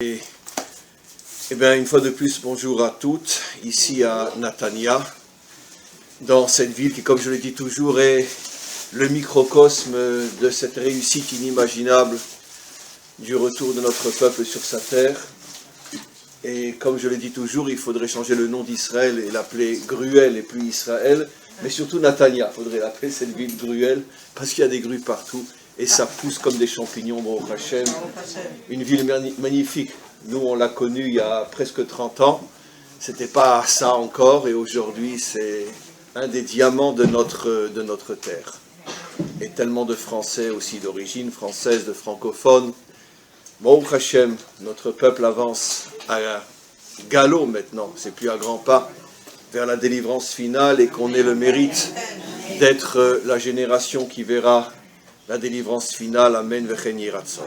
Eh bien, une fois de plus, bonjour à toutes, ici à Natania, dans cette ville qui, comme je le dis toujours, est le microcosme de cette réussite inimaginable du retour de notre peuple sur sa terre. Et comme je le dis toujours, il faudrait changer le nom d'Israël et l'appeler Gruel et plus Israël, mais surtout Natania, il faudrait l'appeler cette ville Gruel, parce qu'il y a des grues partout, et ça pousse comme des champignons, Baruch Hashem. Une ville magnifique. Nous, on l'a connue il y a presque 30 ans. C'était pas ça encore, et aujourd'hui, c'est un des diamants de notre terre. Et tellement de Français aussi d'origine française, de francophones. Baruch Hashem, notre peuple avance à galop maintenant, c'est plus à grands pas, vers la délivrance finale, et qu'on ait le mérite d'être la génération qui verra la délivrance finale. Amen vechen yeh ratzon.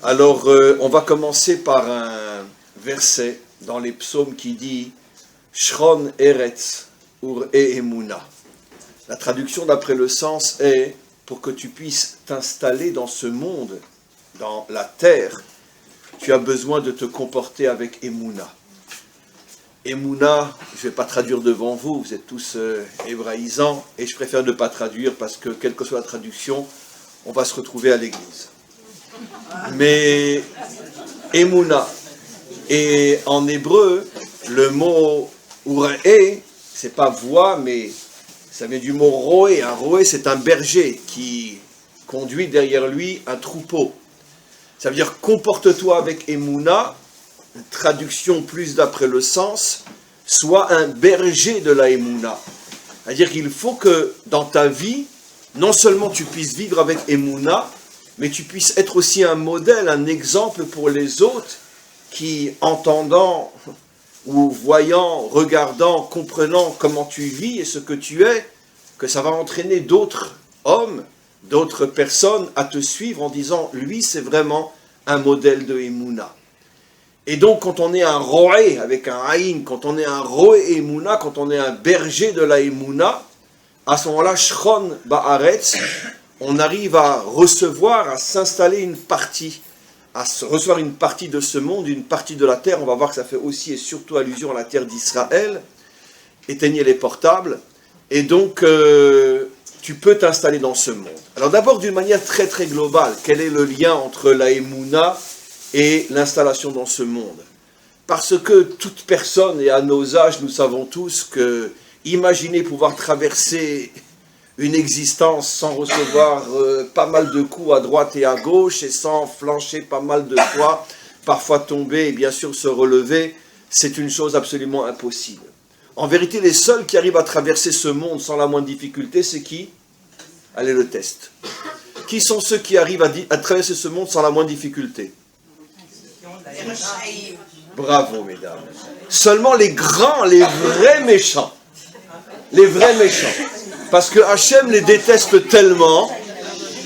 Alors, on va commencer par un verset dans les psaumes qui dit « Shron eretz ur emuna ». La traduction d'après le sens est « Pour que tu puisses t'installer dans ce monde, dans la terre, tu as besoin de te comporter avec emuna ». Emouna, je ne vais pas traduire devant vous, vous êtes tous hébraïsants, et je préfère ne pas traduire parce que, quelle que soit la traduction, on va se retrouver à l'église. Mais Emouna, et en hébreu, le mot Ure'e, c'est pas voix, mais ça vient du mot Roé. Un Roé, c'est un berger qui conduit derrière lui un troupeau. Ça veut dire comporte-toi avec Emouna. Une traduction plus d'après le sens, soit un berger de la Emouna. C'est-à-dire qu'il faut que dans ta vie, non seulement tu puisses vivre avec Emouna, mais tu puisses être aussi un modèle, un exemple pour les autres qui, entendant ou voyant, regardant, comprenant comment tu vis et ce que tu es, que ça va entraîner d'autres hommes, d'autres personnes à te suivre en disant « lui, c'est vraiment un modèle de Emouna ». Et donc, quand on est un roé avec un haïn, quand on est un roé Emouna, quand on est un berger de la Emouna, à ce moment-là, Shron Ba'aretz, on arrive à recevoir, à s'installer une partie, à recevoir une partie de ce monde, une partie de la terre. On va voir que ça fait aussi et surtout allusion à la terre d'Israël. Éteignez les portables. Et donc, tu peux t'installer dans ce monde. Alors d'abord, d'une manière très très globale, quel est le lien entre la Emouna et l'installation dans ce monde? Parce que toute personne, et à nos âges, nous savons tous que imaginer pouvoir traverser une existence sans recevoir pas mal de coups à droite et à gauche, et sans flancher pas mal de fois, parfois tomber et bien sûr se relever, c'est une chose absolument impossible. En vérité, les seuls qui arrivent à traverser ce monde sans la moindre difficulté, c'est qui? Allez, le test. Qui sont ceux qui arrivent à traverser ce monde sans la moindre difficulté? Bravo, mesdames. Seulement les grands, les vrais méchants. Les vrais méchants. Parce que Hachem les déteste tellement,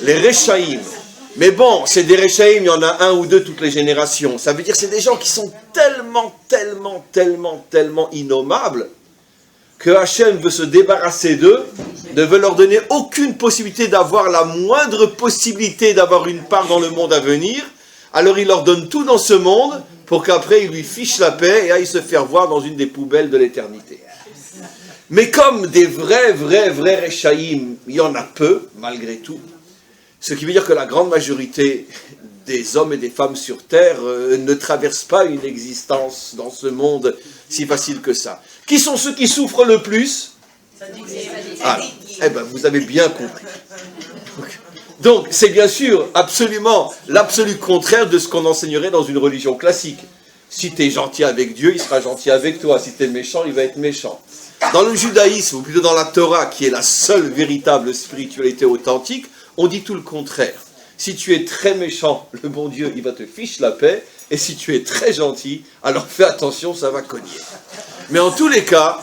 les Rechaïm. Mais bon, c'est des Rechaïm, il y en a un ou deux toutes les générations. Ça veut dire que c'est des gens qui sont tellement innommables que Hachem veut se débarrasser d'eux, ne veut leur donner aucune possibilité d'avoir la moindre possibilité d'avoir une part dans le monde à venir. Alors il leur donne tout dans ce monde pour qu'après il lui fiche la paix et aille se faire voir dans une des poubelles de l'éternité. Mais comme des vrais Rechaïm, il y en a peu, malgré tout, ce qui veut dire que la grande majorité des hommes et des femmes sur Terre ne traversent pas une existence dans ce monde si facile que ça. Qui sont ceux qui souffrent le plus? Ah, eh bien, vous avez bien compris. Donc, c'est bien sûr absolument l'absolu contraire de ce qu'on enseignerait dans une religion classique. Si tu es gentil avec Dieu, il sera gentil avec toi. Si tu es méchant, il va être méchant. Dans le judaïsme, ou plutôt dans la Torah, qui est la seule véritable spiritualité authentique, on dit tout le contraire. Si tu es très méchant, le bon Dieu, il va te fiche la paix. Et si tu es très gentil, alors fais attention, ça va cogner. Mais en tous les cas,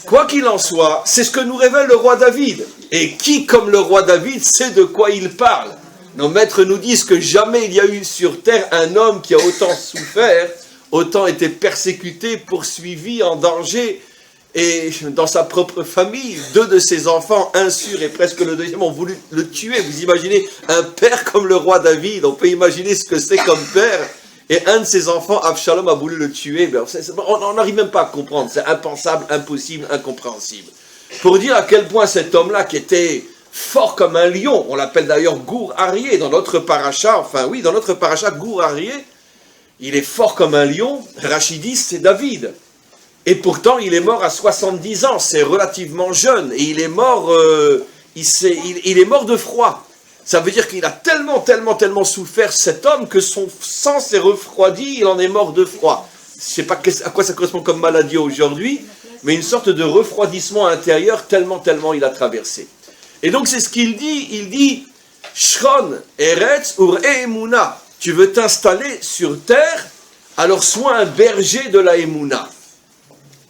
quoi qu'il en soit, c'est ce que nous révèle le roi David. Et qui, comme le roi David, sait de quoi il parle? Nos maîtres nous disent que jamais il y a eu sur terre un homme qui a autant souffert, autant été persécuté, poursuivi, en danger, et dans sa propre famille, 2 de ses enfants, un sûr et presque le deuxième, ont voulu le tuer. Vous imaginez un père comme le roi David, on peut imaginer ce que c'est comme père, et un de ses enfants, Avshalom, a voulu le tuer. On n'arrive même pas à comprendre, c'est impensable, impossible, incompréhensible. Pour dire à quel point cet homme-là, qui était fort comme un lion, on l'appelle d'ailleurs Gour Aryeh dans notre paracha, dans notre paracha Gour Aryeh, il est fort comme un lion. Rachid dit c'est David. Et pourtant il est mort à 70 ans, c'est relativement jeune, et il est mort, il est mort de froid. Ça veut dire qu'il a tellement souffert cet homme que son sang s'est refroidi, il en est mort de froid. Je ne sais pas à quoi ça correspond comme maladie aujourd'hui, mais une sorte de refroidissement intérieur tellement il a traversé. Et donc c'est ce qu'il dit Shron Eretz Ur Emuna, tu veux t'installer sur terre, alors sois un berger de la Emuna.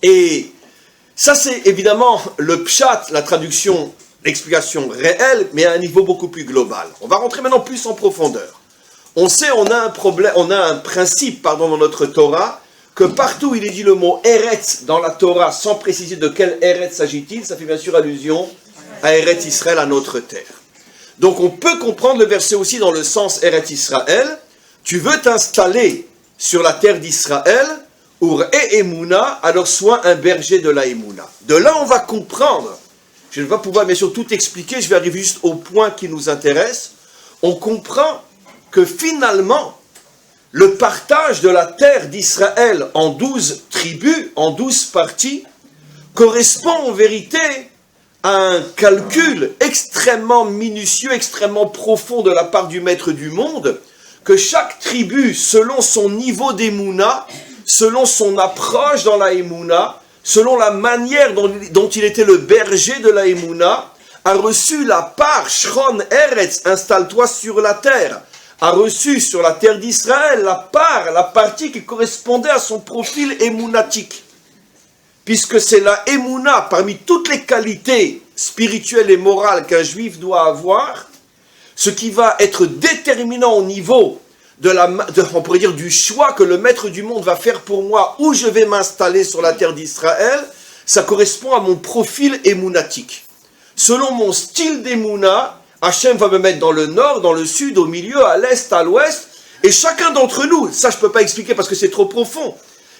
Et ça c'est évidemment le pshat, la traduction, l'explication réelle, mais à un niveau beaucoup plus global. On va rentrer maintenant plus en profondeur. On sait, on a un principe dans notre Torah, que partout il est dit le mot Eretz dans la Torah, sans préciser de quel Eretz s'agit-il, ça fait bien sûr allusion à Eretz Israël, à notre terre. Donc on peut comprendre le verset aussi dans le sens Eretz Israël, tu veux t'installer sur la terre d'Israël, Ur et Emuna, alors sois un berger de la Emuna. De là on va comprendre, je ne vais pas pouvoir bien sûr tout expliquer, je vais arriver juste au point qui nous intéresse, on comprend que finalement, le partage de la terre d'Israël en 12 tribus, en 12 parties, correspond en vérité à un calcul extrêmement minutieux, extrêmement profond de la part du maître du monde, que chaque tribu, selon son niveau d'émouna, selon son approche dans la émouna, selon la manière dont il était le berger de la émouna, a reçu la part, Shron Eretz, installe-toi sur la terre, a reçu sur la terre d'Israël la part, la partie qui correspondait à son profil émounatique. Puisque c'est la émouna, parmi toutes les qualités spirituelles et morales qu'un juif doit avoir, ce qui va être déterminant au niveau on pourrait dire du choix que le maître du monde va faire pour moi, où je vais m'installer sur la terre d'Israël, ça correspond à mon profil émounatique. Selon mon style d'émouna, Hachem va me mettre dans le nord, dans le sud, au milieu, à l'est, à l'ouest, et chacun d'entre nous, ça je ne peux pas expliquer parce que c'est trop profond,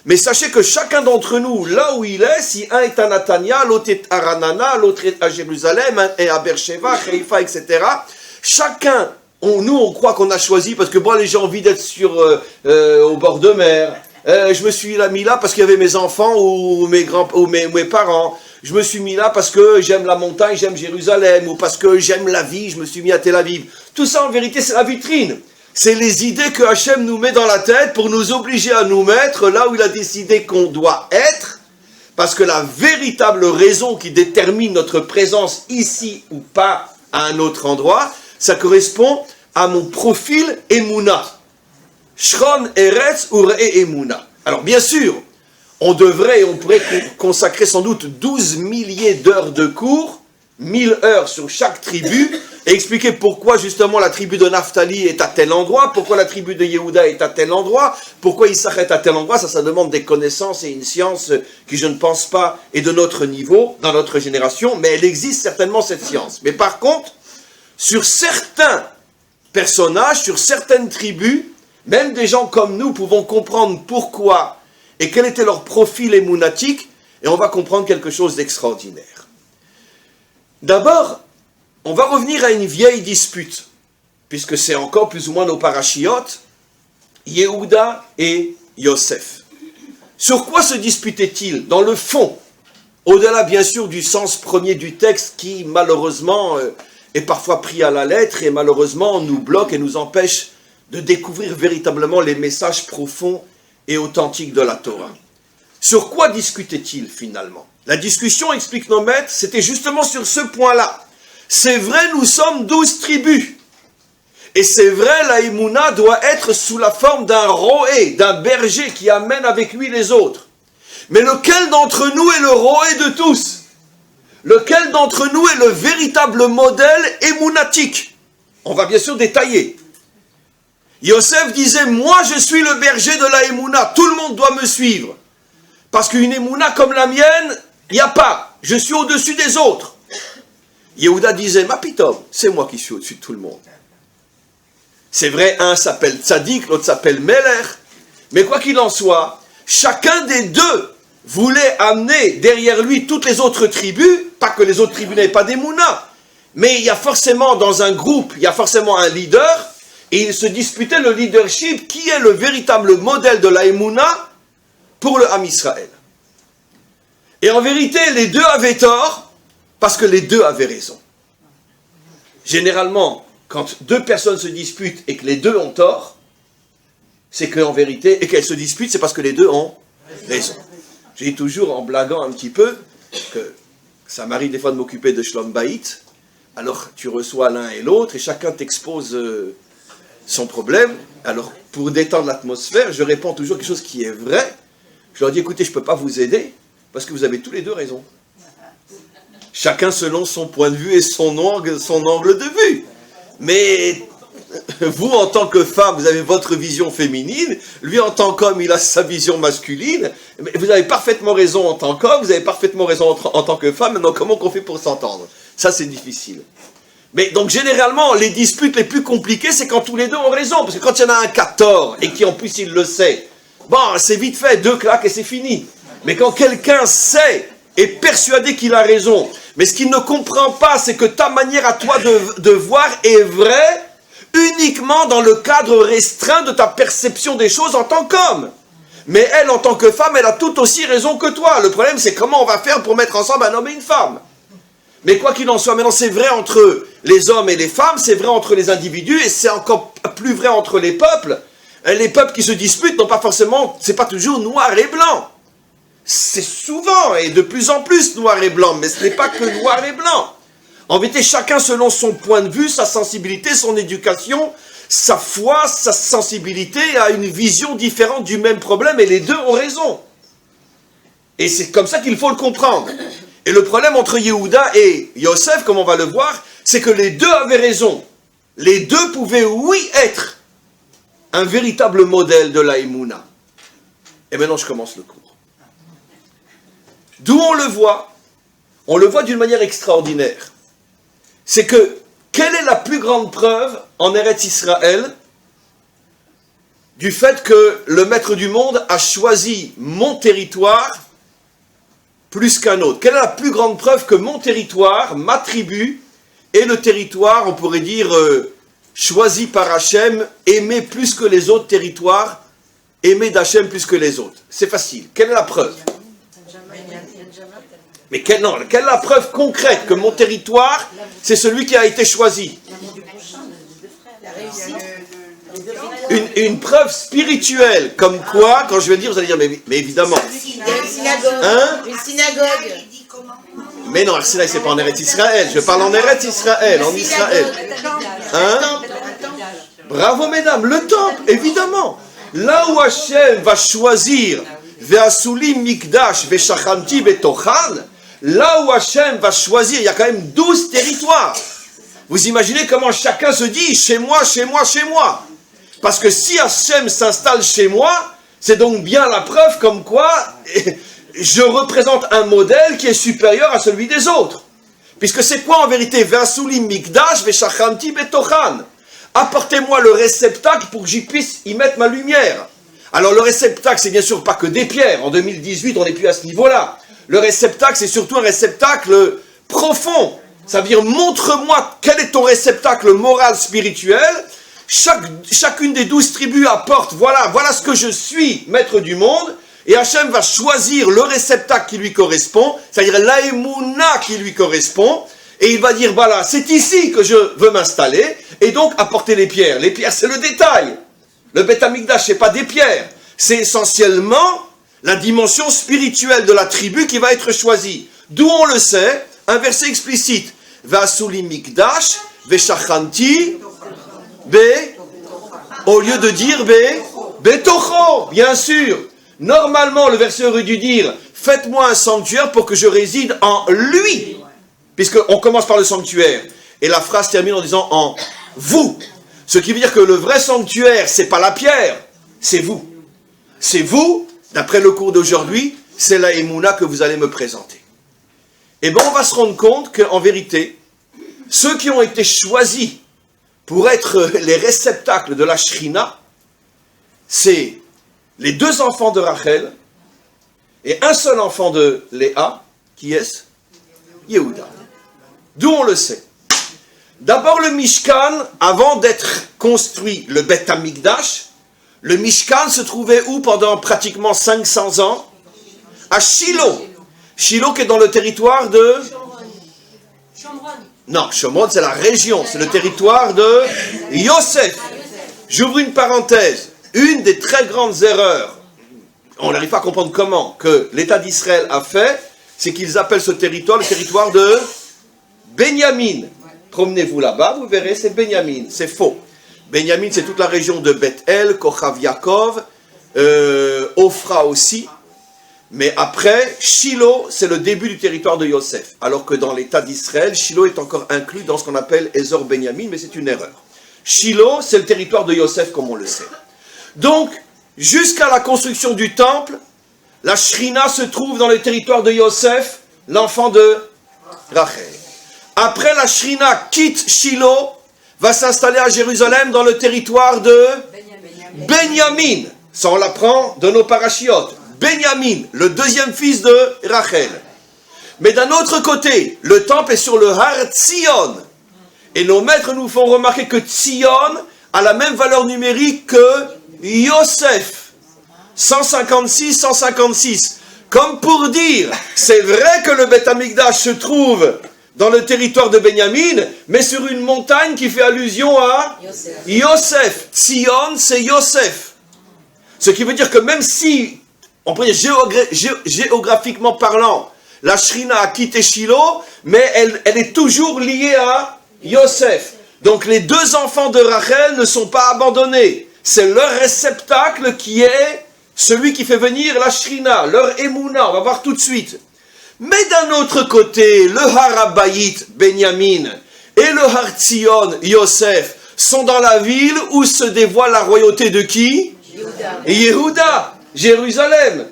mais sachez que chacun d'entre nous, là où il est, si un est à Natania, l'autre est à Ranana, l'autre est à Jérusalem, un est à Beersheba, Haïfa, etc., chacun, nous on croit qu'on a choisi parce que moi j'ai envie d'être au bord de mer, je me suis mis là parce qu'il y avait mes enfants ou mes parents, je me suis mis là parce que j'aime la montagne, j'aime Jérusalem, ou parce que j'aime la vie, je me suis mis à Tel Aviv. Tout ça en vérité c'est la vitrine, c'est les idées que Hachem nous met dans la tête pour nous obliger à nous mettre là où il a décidé qu'on doit être, parce que la véritable raison qui détermine notre présence ici ou pas à un autre endroit, ça correspond à mon profil Emouna. Shron Eretz Ur et Emouna. Alors bien sûr, on pourrait consacrer sans doute 12 milliers d'heures de cours, 1000 heures sur chaque tribu, et expliquer pourquoi justement la tribu de Naphtali est à tel endroit, pourquoi la tribu de Yehuda est à tel endroit, pourquoi Issachar est à tel endroit. Ça demande des connaissances et une science qui, je ne pense pas, est de notre niveau, dans notre génération, mais elle existe certainement cette science. Mais par contre, sur certains personnages, sur certaines tribus, même des gens comme nous pouvons comprendre pourquoi et quel était leur profil émounatique, et on va comprendre quelque chose d'extraordinaire. D'abord, on va revenir à une vieille dispute, puisque c'est encore plus ou moins nos parachiotes, Yehuda et Yosef. Sur quoi se disputaient-ils? Dans le fond, au-delà bien sûr du sens premier du texte qui malheureusement est parfois pris à la lettre et malheureusement nous bloque et nous empêche de découvrir véritablement les messages profonds et authentiques de la Torah. Sur quoi discutaient-ils finalement? La discussion, explique nos maîtres, c'était justement sur ce point-là. C'est vrai, nous sommes 12 tribus. Et c'est vrai, la Emouna doit être sous la forme d'un roé, d'un berger qui amène avec lui les autres. Mais lequel d'entre nous est le roé de tous? Lequel d'entre nous est le véritable modèle émounatique? On va bien sûr détailler. Yosef disait, moi je suis le berger de la Emouna, tout le monde doit me suivre. Parce qu'une Emouna comme la mienne, il n'y a pas, je suis au-dessus des autres. Yehuda disait, ma pitom, c'est moi qui suis au-dessus de tout le monde. C'est vrai, un s'appelle Tzadik, l'autre s'appelle Melech, Mais quoi qu'il en soit, chacun des deux voulait amener derrière lui toutes les autres tribus, pas que les autres tribus n'avaient pas d'émouna, mais il y a forcément dans un groupe, il y a forcément un leader, et ils se disputaient le leadership, qui est le véritable modèle de la émouna pour le Ham Israël. Et en vérité, les deux avaient tort, parce que les deux avaient raison. Généralement, quand deux personnes se disputent et que les deux ont tort, c'est qu'en vérité, et qu'elles se disputent, c'est parce que les deux ont raison. Je dis toujours, en blaguant un petit peu, que ça m'arrive des fois de m'occuper de Shlom Bayit, alors tu reçois l'un et l'autre, et chacun t'expose son problème. Alors, pour détendre l'atmosphère, je réponds toujours quelque chose qui est vrai. Je leur dis, écoutez, je ne peux pas vous aider, parce que vous avez tous les deux raison. Chacun selon son point de vue et son angle de vue. Mais vous, en tant que femme, vous avez votre vision féminine, lui, en tant qu'homme, il a sa vision masculine. Mais vous avez parfaitement raison en tant qu'homme, vous avez parfaitement raison en tant que femme. Maintenant, comment qu'on fait pour s'entendre? Ça, c'est difficile. Mais donc, généralement, les disputes les plus compliquées, c'est quand tous les deux ont raison. Parce que quand il y en a un qui a tort, et qui en plus il le sait, bon, c'est vite fait, 2 claques et c'est fini. Mais quand quelqu'un sait, est persuadé qu'il a raison, mais ce qu'il ne comprend pas, c'est que ta manière à toi de voir est vraie uniquement dans le cadre restreint de ta perception des choses en tant qu'homme. Mais elle, en tant que femme, elle a tout aussi raison que toi. Le problème, c'est comment on va faire pour mettre ensemble un homme et une femme. Mais quoi qu'il en soit, maintenant, c'est vrai entre les hommes et les femmes, c'est vrai entre les individus, et c'est encore plus vrai entre les peuples. Les peuples qui se disputent n'ont pas forcément, c'est pas toujours noir et blanc. C'est souvent, et de plus en plus, noir et blanc, mais ce n'est pas que noir et blanc. En vérité, chacun selon son point de vue, sa sensibilité, son éducation, sa foi, sa sensibilité a une vision différente du même problème, et les deux ont raison. Et c'est comme ça qu'il faut le comprendre. Et le problème entre Yehuda et Yosef, comme on va le voir, c'est que les deux avaient raison. Les deux pouvaient, oui, être un véritable modèle de la Emouna. Et maintenant, je commence le cours. D'où on le voit d'une manière extraordinaire. C'est que, quelle est la plus grande preuve en Eretz Israël du fait que le maître du monde a choisi mon territoire plus qu'un autre? Quelle est la plus grande preuve que mon territoire, ma tribu, est le territoire, on pourrait dire, choisi par Hachem, aimé plus que les autres territoires, aimé d'Hachem plus que les autres? C'est facile. Quelle est la preuve? Mais quelle est la preuve concrète que mon territoire, c'est celui qui a été choisi? Une preuve spirituelle, comme quoi, quand je vais le dire, vous allez dire, mais évidemment. Une synagogue. Mais non, Arsinaï, c'est pas en Eretz Israël. Je parle en Eretz Israël, en Israël. Bravo, mesdames, le temple, évidemment. Là où Hachem va choisir, Ve'asulim mikdash ve'shachanti betochan, là où Hachem va choisir, il y a quand même 12 territoires. Vous imaginez comment chacun se dit, chez moi, chez moi, chez moi. Parce que si Hachem s'installe chez moi, c'est donc bien la preuve comme quoi je représente un modèle qui est supérieur à celui des autres. Puisque c'est quoi en vérité? Ve'asulim mikdash ve'shachanti betochan. Apportez-moi le réceptacle pour que j'y puisse y mettre ma lumière. Alors le réceptacle, c'est bien sûr pas que des pierres. En 2018, on n'est plus à ce niveau-là. Le réceptacle, c'est surtout un réceptacle profond. Ça veut dire, montre-moi quel est ton réceptacle moral, spirituel. Chacune des 12 tribus apporte, voilà ce que je suis, maître du monde. Et Hachem va choisir le réceptacle qui lui correspond, c'est-à-dire l'aïmouna qui lui correspond. Et il va dire, voilà, c'est ici que je veux m'installer. Et donc, apporter les pierres. Les pierres, c'est le détail. Le Beth Amikdash, ce n'est pas des pierres. C'est essentiellement la dimension spirituelle de la tribu qui va être choisie. D'où on le sait, un verset explicite. Ve'asuli mikdash, ve'shachanti, au lieu de dire betocho, bien sûr. Normalement, le verset aurait dû dire, faites-moi un sanctuaire pour que je réside en lui. Puisqu'on commence par le sanctuaire. Et la phrase termine en disant en vous. Ce qui veut dire que le vrai sanctuaire, c'est pas la pierre, c'est vous. C'est vous, d'après le cours d'aujourd'hui, c'est la Emouna que vous allez me présenter. Et bien on va se rendre compte qu'en vérité, ceux qui ont été choisis pour être les réceptacles de la Shrina, c'est les deux enfants de Rachel et un seul enfant de Léa, qui est-ce? Yehuda. D'où on le sait. D'abord le Mishkan, avant d'être construit, le Beth Amikdash, le Mishkan se trouvait où pendant pratiquement 500 ans? À Shiloh. Shiloh qui est dans le territoire de... Non, Shomron c'est la région, c'est le territoire de Yosef. J'ouvre une parenthèse. Une des très grandes erreurs, on n'arrive pas à comprendre comment, que l'État d'Israël a fait, c'est qu'ils appellent ce territoire le territoire de Benyamin. Promenez-vous là-bas, vous verrez, c'est Benyamin. C'est faux. Benyamin, c'est toute la région de Beth-El, Kochav Yaakov, Ophra aussi. Mais après, Shiloh, c'est le début du territoire de Yosef. Alors que dans l'État d'Israël, Shiloh est encore inclus dans ce qu'on appelle Ezor Benyamin, mais c'est une erreur. Shiloh, c'est le territoire de Yosef, comme on le sait. Donc, jusqu'à la construction du temple, la Shrina se trouve dans le territoire de Yosef, l'enfant de Rachel. Après, la Shrina quitte Shiloh, va s'installer à Jérusalem dans le territoire de Benyamin. Ça, on l'apprend de nos parachiotes. Benyamin, le deuxième fils de Rachel. Mais d'un autre côté, le temple est sur le Har Tzion. Et nos maîtres nous font remarquer que Tzion a la même valeur numérique que Yosef. 156, 156. Comme pour dire, c'est vrai que le Beth Amikdash se trouve dans le territoire de Benyamin, mais sur une montagne qui fait allusion à Yosef. Tzion, c'est Yosef. Ce qui veut dire que même si, on peut dire géographiquement parlant, la Shrina a quitté Shiloh, mais elle est toujours liée à Yosef. Donc les deux enfants de Rachel ne sont pas abandonnés. C'est leur réceptacle qui est celui qui fait venir la Shrina, leur Emouna, on va voir tout de suite. Mais d'un autre côté, le Harabayit, Benyamin, et le Har Tzion, Yosef, sont dans la ville où se dévoile la royauté de qui? Yehuda, Jérusalem.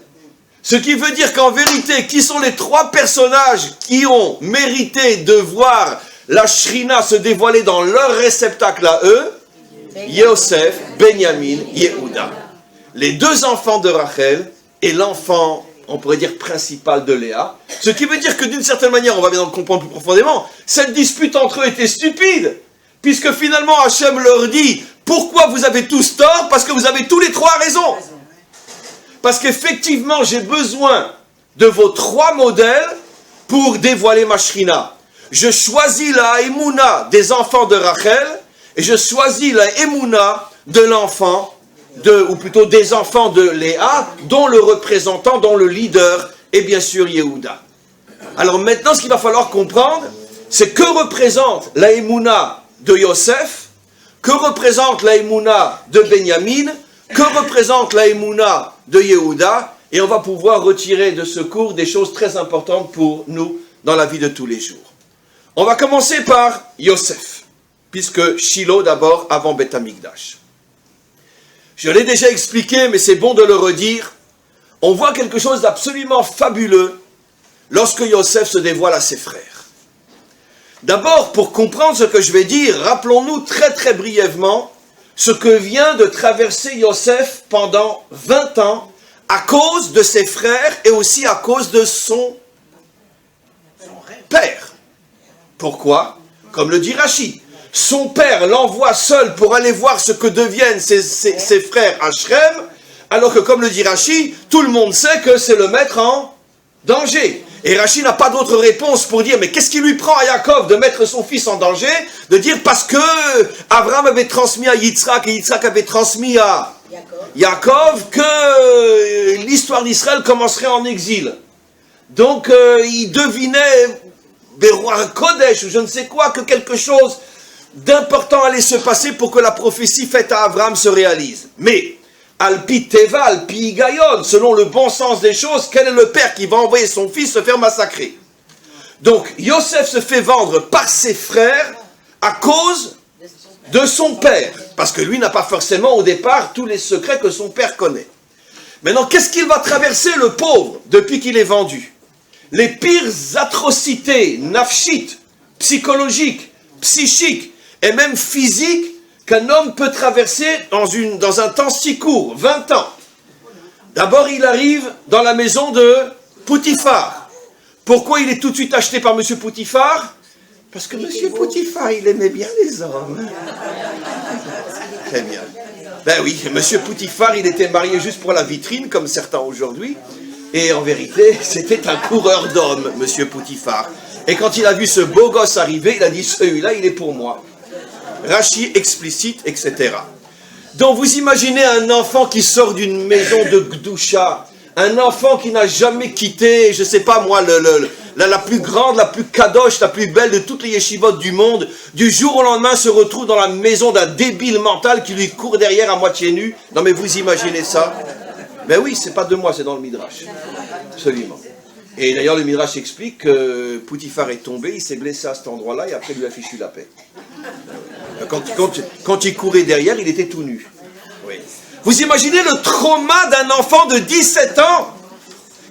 Ce qui veut dire qu'en vérité, qui sont les trois personnages qui ont mérité de voir la Shrina se dévoiler dans leur réceptacle à eux? Yosef, Benyamin, Yehuda. Les deux enfants de Rachel et l'enfant, on pourrait dire, principal de Léa. Ce qui veut dire que d'une certaine manière, on va bien le comprendre plus profondément, cette dispute entre eux était stupide. Puisque finalement, Hachem leur dit, pourquoi vous avez tous tort? Parce que vous avez tous les trois raison. Parce qu'effectivement, j'ai besoin de vos trois modèles pour dévoiler ma Shrina. Je choisis la Emouna des enfants de Rachel et je choisis la Emouna de l'enfant, ou plutôt des enfants de Léa, dont le représentant, dont le leader est bien sûr Yehuda. Alors maintenant, ce qu'il va falloir comprendre, c'est que représente la Emouna de Yosef, que représente la Emouna de Benyamin, que représente la Emouna de Yehuda, et on va pouvoir retirer de ce cours des choses très importantes pour nous dans la vie de tous les jours. On va commencer par Yosef, puisque Shiloh d'abord avant Beth Amikdash. Je l'ai déjà expliqué, mais c'est bon de le redire. On voit quelque chose d'absolument fabuleux lorsque Yosef se dévoile à ses frères. D'abord, pour comprendre ce que je vais dire, rappelons-nous très très brièvement ce que vient de traverser Yosef pendant 20 ans à cause de ses frères et aussi à cause de son père. Pourquoi? Comme le dit Rashi. Son père l'envoie seul pour aller voir ce que deviennent ses frères à Shrem, alors que, comme le dit Rashi, tout le monde sait que c'est le mettre en danger. Et Rashi n'a pas d'autre réponse pour dire, mais qu'est-ce qui lui prend à Yaakov de mettre son fils en danger? De dire, parce que Abraham avait transmis à Yitzhak, et Yitzhak avait transmis à Yaakov, que l'histoire d'Israël commencerait en exil. Donc, il devinait, Beroir Kodesh, ou je ne sais quoi, que quelque chose d'important allait se passer pour que la prophétie faite à Abraham se réalise. Mais, Alpi Teva, Alpi Higayon, selon le bon sens des choses, quel est le père qui va envoyer son fils se faire massacrer? Donc, Yosef se fait vendre par ses frères à cause de son père. Parce que lui n'a pas forcément au départ tous les secrets que son père connaît. Maintenant, qu'est-ce qu'il va traverser, le pauvre, depuis qu'il est vendu? Les pires atrocités nafshites, psychologiques, psychiques, et même physique qu'un homme peut traverser dans un temps si court, 20 ans. D'abord, il arrive dans la maison de Potiphar. Pourquoi il est tout de suite acheté par M. Potiphar? Parce que M. Potiphar, il aimait bien les hommes. Très bien. Ben oui, M. Potiphar, il était marié juste pour la vitrine, comme certains aujourd'hui. Et en vérité, c'était un coureur d'hommes, M. Potiphar. Et quand il a vu ce beau gosse arriver, il a dit, celui-là, il est pour moi. Rachi explicite, etc. Donc vous imaginez un enfant qui sort d'une maison de Gdoucha, un enfant qui n'a jamais quitté, je ne sais pas moi, la plus grande, la plus kadosh, la plus belle de toutes les yeshivotes du monde, du jour au lendemain se retrouve dans la maison d'un débile mental qui lui court derrière à moitié nu. Non mais vous imaginez ça? Ben oui, c'est pas de moi, c'est dans le Midrash. Absolument. Et d'ailleurs le Midrash explique que Potiphar est tombé, il s'est blessé à cet endroit-là et après lui a fichu la paix. Quand il courait derrière, il était tout nu. Oui. Vous imaginez le trauma d'un enfant de 17 ans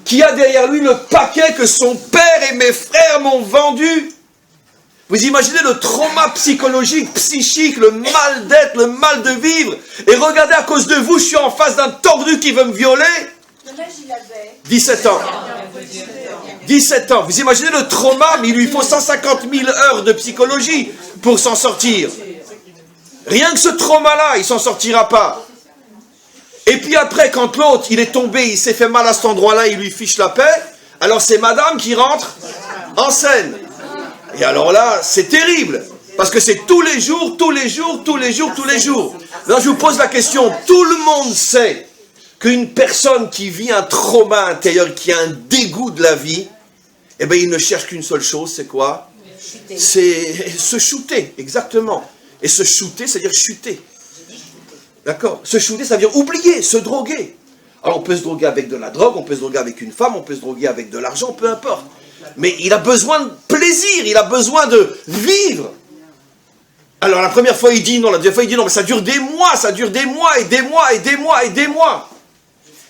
qui a derrière lui le paquet que son père et mes frères m'ont vendu. Vous imaginez le trauma psychologique, psychique, le mal d'être, le mal de vivre. Et regardez, à cause de vous, je suis en face d'un tordu qui veut me violer. Quel âge il avait? 17 ans. 17 ans. Vous imaginez le trauma, mais il lui faut 150 000 heures de psychologie pour s'en sortir. Rien que ce trauma-là, il ne s'en sortira pas. Et puis après, quand l'autre, il est tombé, il s'est fait mal à cet endroit-là, il lui fiche la paix, alors c'est madame qui rentre en scène. Et alors là, c'est terrible. Parce que c'est tous les jours, tous les jours, tous les jours, tous les jours. Là, je vous pose la question, tout le monde sait qu'une personne qui vit un trauma intérieur, qui a un dégoût de la vie, eh bien, il ne cherche qu'une seule chose, c'est quoi? C'est se shooter, exactement. Et se shooter, c'est-à-dire chuter. D'accord? Se shooter, ça veut dire oublier, se droguer. Alors, on peut se droguer avec de la drogue, on peut se droguer avec une femme, on peut se droguer avec de l'argent, peu importe. Mais il a besoin de plaisir, il a besoin de vivre. Alors, la première fois, il dit non, la deuxième fois, il dit non, mais ça dure des mois, ça dure des mois, et des mois, et des mois, et des mois.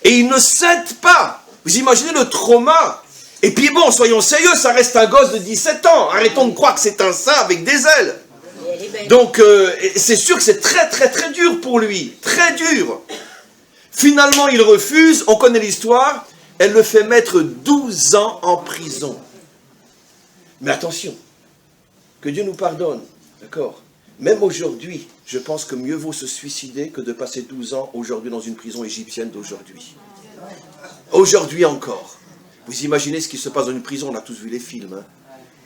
Et il ne cède pas. Vous imaginez le trauma? Et puis bon, soyons sérieux, ça reste un gosse de 17 ans. Arrêtons de croire que c'est un saint avec des ailes. Donc, c'est sûr que c'est très, très, très dur pour lui. Très dur. Finalement, il refuse. On connaît l'histoire. Elle le fait mettre 12 ans en prison. Mais attention, que Dieu nous pardonne. D'accord? Même aujourd'hui, je pense que mieux vaut se suicider que de passer 12 ans aujourd'hui dans une prison égyptienne d'aujourd'hui. Aujourd'hui encore. Vous imaginez ce qui se passe dans une prison, on a tous vu les films, hein?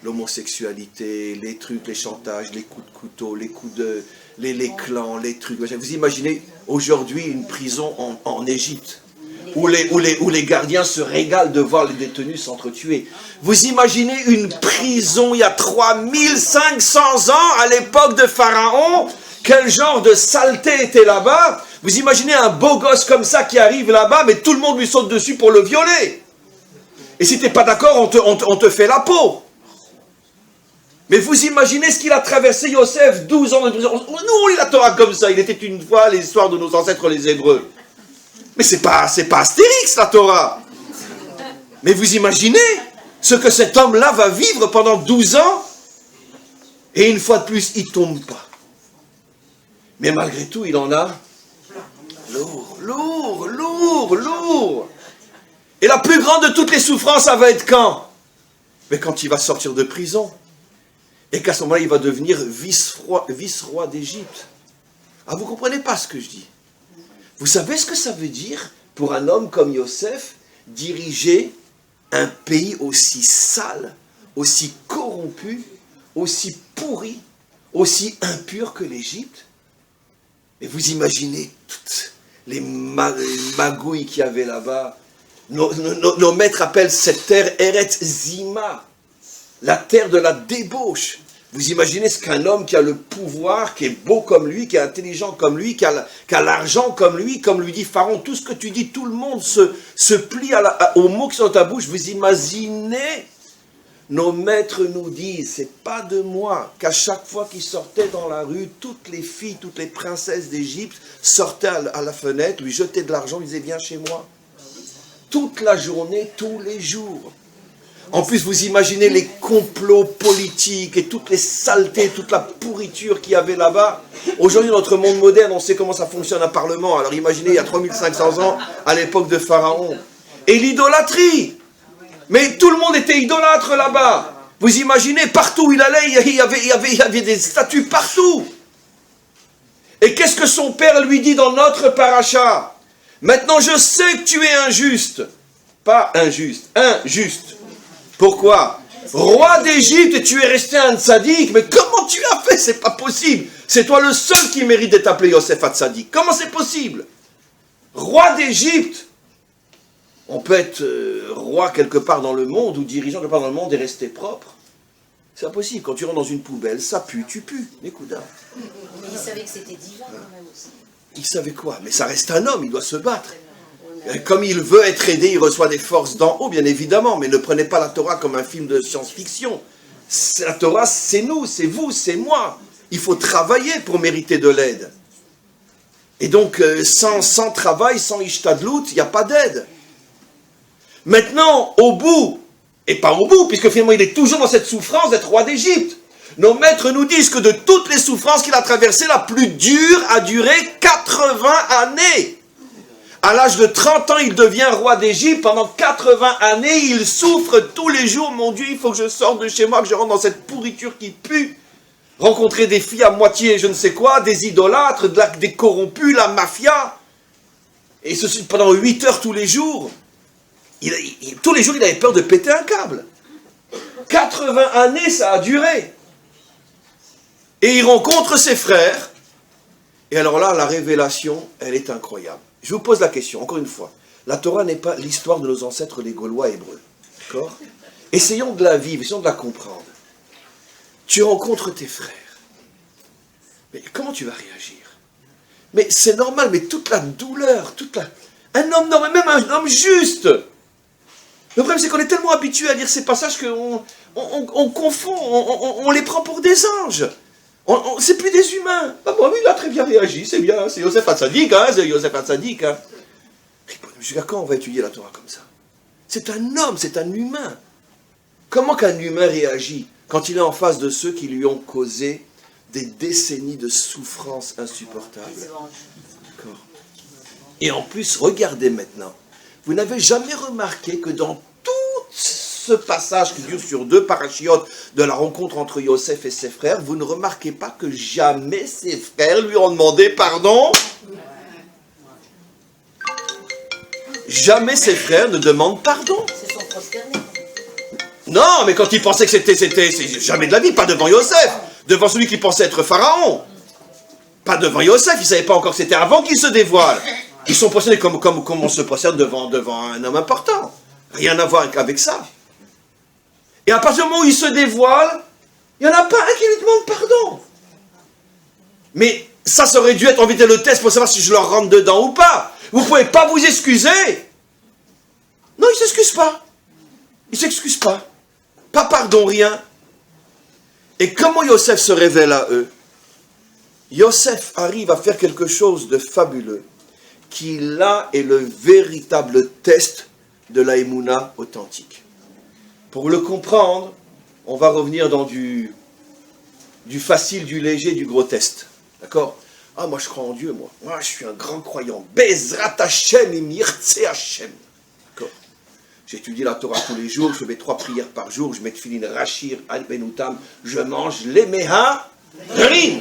L'homosexualité, les trucs, les chantages, les coups de couteau, les coups de... les clans, les trucs. Vous imaginez aujourd'hui une prison en Égypte, où les gardiens se régalent de voir les détenus s'entretuer. Vous imaginez une prison il y a 3500 ans, à l'époque de Pharaon, quel genre de saleté était là-bas? Vous imaginez un beau gosse comme ça qui arrive là-bas, mais tout le monde lui saute dessus pour le violer. Et si tu n'es pas d'accord, on te fait la peau. Mais vous imaginez ce qu'il a traversé, Yosef, 12 ans de prison. Nous, on lit la Torah comme ça. Il était une fois l'histoire de nos ancêtres, les Hébreux. Mais c'est pas Astérix, la Torah. Mais vous imaginez ce que cet homme-là va vivre pendant 12 ans, et une fois de plus, il ne tombe pas. Mais malgré tout, il en a lourd. Et la plus grande de toutes les souffrances, ça va être quand? Mais quand il va sortir de prison. Et qu'à ce moment-là, il va devenir vice-roi d'Égypte. Ah, vous ne comprenez pas ce que je dis? Vous savez ce que ça veut dire pour un homme comme Yosef diriger un pays aussi sale, aussi corrompu, aussi pourri, aussi impur que l'Égypte? Et vous imaginez toutes les magouilles qu'il y avait là-bas. Nos maîtres appellent cette terre Eretz Zima, la terre de la débauche. Vous imaginez ce qu'un homme qui a le pouvoir, qui est beau comme lui, qui est intelligent comme lui, qui a l'argent comme lui dit Pharaon, tout ce que tu dis, tout le monde se plie aux mots qui sont dans ta bouche. Vous imaginez, nos maîtres nous disent, c'est pas de moi, qu'à chaque fois qu'ils sortaient dans la rue, toutes les filles, toutes les princesses d'Égypte sortaient à la fenêtre, lui jetaient de l'argent, lui disaient viens chez moi. Toute la journée, tous les jours. En plus, vous imaginez les complots politiques et toutes les saletés, toute la pourriture qu'il y avait là-bas. Aujourd'hui, dans notre monde moderne, on sait comment ça fonctionne un parlement. Alors imaginez, il y a 3500 ans, à l'époque de Pharaon. Et l'idolâtrie. Mais tout le monde était idolâtre là-bas. Vous imaginez, partout où il allait, il y avait des statues partout. Et qu'est-ce que son père lui dit dans notre paracha? Maintenant, je sais que tu es injuste. Pas injuste, injuste. Pourquoi? Roi d'Égypte et tu es resté un tzaddik. Mais comment tu as fait? C'est pas possible. C'est toi le seul qui mérite d'être appelé Yosef HaTzadik. Comment c'est possible? Roi d'Égypte. On peut être roi quelque part dans le monde ou dirigeant quelque part dans le monde et rester propre. C'est impossible. Quand tu rentres dans une poubelle, ça pue, tu pues. Écoute, hein. Mais il savait que c'était divin quand même aussi. Il savait quoi? Mais ça reste un homme, il doit se battre. Comme il veut être aidé, il reçoit des forces d'en haut, bien évidemment. Mais ne prenez pas la Torah comme un film de science-fiction. La Torah, c'est nous, c'est vous, c'est moi. Il faut travailler pour mériter de l'aide. Et donc, sans travail, sans ishtadlout, il n'y a pas d'aide. Maintenant, au bout, et pas au bout, puisque finalement il est toujours dans cette souffrance d'être roi d'Égypte. Nos maîtres nous disent que de toutes les souffrances qu'il a traversées, la plus dure a duré 80 années. À l'âge de 30 ans, il devient roi d'Égypte. Pendant 80 années, il souffre tous les jours. Mon Dieu, il faut que je sorte de chez moi, que je rentre dans cette pourriture qui pue. Rencontrer des filles à moitié je ne sais quoi, des idolâtres, des corrompus, la mafia. Et ceci pendant 8 heures tous les jours. Tous les jours, il avait peur de péter un câble. 80 années, ça a duré. Et il rencontre ses frères. Et alors là, la révélation, elle est incroyable. Je vous pose la question, encore une fois. La Torah n'est pas l'histoire de nos ancêtres, les Gaulois hébreux. D'accord? Essayons de la vivre, essayons de la comprendre. Tu rencontres tes frères. Mais comment tu vas réagir? Mais c'est normal, mais toute la douleur, un homme normal, même un homme juste. Le problème, c'est qu'on est tellement habitué à lire ces passages qu'on confond, on les prend pour des anges. C'est plus des humains. Ah bon, il a très bien réagi, c'est bien, c'est Yosef HaTzadik, hein, c'est Yosef HaTzadik. Hein. Jusqu'à quand on va étudier la Torah comme ça? C'est un homme, c'est un humain. Comment qu'un humain réagit quand il est en face de ceux qui lui ont causé des décennies de souffrances insupportables? D'accord. Et en plus, regardez maintenant. Vous n'avez jamais remarqué que dans tout ce passage qui dure sur 2 parachiotes de la rencontre entre Yosef et ses frères, vous ne remarquez pas que jamais ses frères lui ont demandé pardon? Jamais ses frères ne demandent pardon. Se sont prosternés. Non, mais quand ils pensaient que c'est jamais de la vie, pas devant Yosef, devant celui qui pensait être Pharaon. Pas devant Yosef, ils ne savaient pas encore que c'était avant qu'il se dévoile. Ils sont prosternés comme on se prosterne devant un homme important. Rien à voir avec ça. Et à partir du moment où il se dévoile, il n'y en a pas un qui lui demande pardon. Mais ça aurait dû être en vérité le test pour savoir si je leur rentre dedans ou pas. Vous ne pouvez pas vous excuser. Non, ils ne s'excusent pas. Ils ne s'excusent pas. Pas pardon, rien. Et comment Yosef se révèle à eux? Yosef arrive à faire quelque chose de fabuleux, qui là est le véritable test de la Emouna authentique. Pour le comprendre, on va revenir dans du facile, du léger, du grotesque. D'accord? Ah, moi je crois en Dieu, moi. Moi je suis un grand croyant. Bezrat Hashem im yirtze Hashem. D'accord? J'étudie la Torah tous les jours, je fais 3 prières par jour, je mets tefilin rachir, al benutam, je mange les meha rin.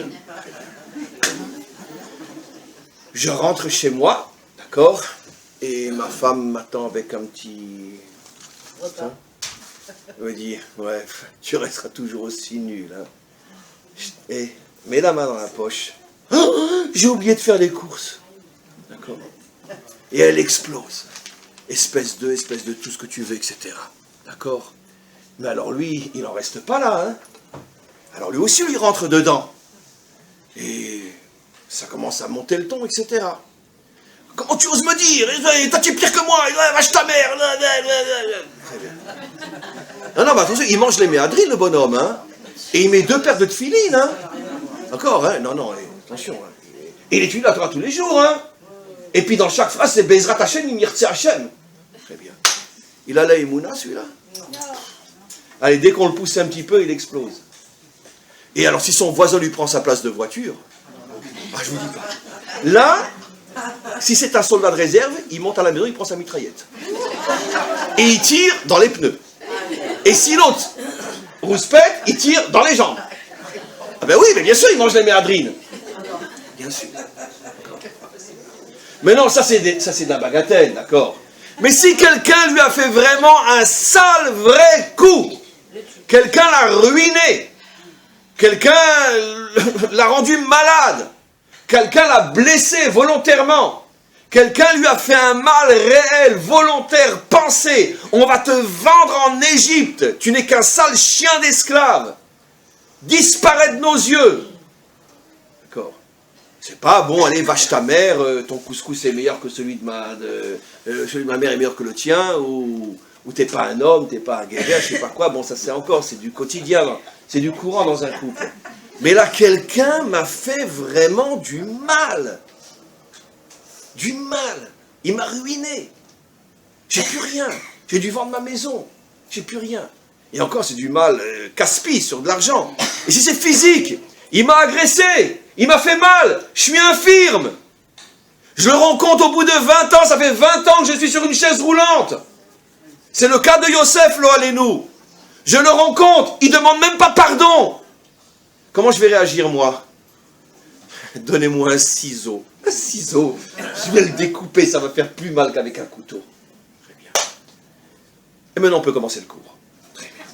Je rentre chez moi, d'accord? Et ma femme m'attend avec un petit... Repas. Elle me dit, ouais, tu resteras toujours aussi nul. Hein. Et mets la main dans la poche. Oh, j'ai oublié de faire les courses. D'accord? Et elle explose. Espèce de tout ce que tu veux, etc. D'accord? Mais alors lui, il n'en reste pas là. Hein. Alors lui aussi, il rentre dedans. Et ça commence à monter le ton, etc. Comment tu oses me dire? Toi, tu es pire que moi. Vache ta mère. Très bien. Non, bah attention, il mange les méadrilles, le bonhomme. Hein. Et il met 2 paires de tefilines. Hein. D'accord, hein? Non, attention. Hein. Et il étudie la Torah tous les jours. Hein. Et puis dans chaque phrase, c'est Bezrat Hashem, im yirtze Hashem. Très bien. Il a la Emouna, celui-là? Allez, dès qu'on le pousse un petit peu, il explose. Et alors, si son voisin lui prend sa place de voiture, je vous dis pas. Là, si c'est un soldat de réserve, il monte à la maison, il prend sa mitraillette. Et il tire dans les pneus. Et si l'autre rouspète, il tire dans les jambes. Ah ben oui, mais bien sûr, il mange les méadrines. Bien sûr. Mais non, ça c'est de la bagatelle, d'accord. Mais si quelqu'un lui a fait vraiment un sale, vrai coup, quelqu'un l'a ruiné, quelqu'un l'a rendu malade, quelqu'un l'a blessé volontairement, quelqu'un lui a fait un mal réel, volontaire, pensé, on va te vendre en Égypte, tu n'es qu'un sale chien d'esclave, disparaît de nos yeux. D'accord. C'est pas, bon, allez, vache ta mère, ton couscous est meilleur que celui de ma mère est meilleur que le tien, ou t'es pas un homme, t'es pas un guerrier, je sais pas quoi, bon, ça c'est du quotidien, c'est du courant dans un couple. Mais là, quelqu'un m'a fait vraiment du mal. Du mal. Il m'a ruiné. J'ai plus rien. J'ai dû vendre ma maison. J'ai plus rien. Et encore, c'est du mal casse-pied sur de l'argent. Et si c'est physique, il m'a agressé. Il m'a fait mal. Je suis infirme. Je le rends compte au bout de 20 ans. Ça fait 20 ans que je suis sur une chaise roulante. C'est le cas de Yosef, lo alenu. Je le rends compte. Il ne demande même pas pardon. Comment je vais réagir, moi? Donnez-moi un ciseau. Un ciseau. Je vais le découper, ça va faire plus mal qu'avec un couteau. Très bien. Et maintenant, on peut commencer le cours. Très bien.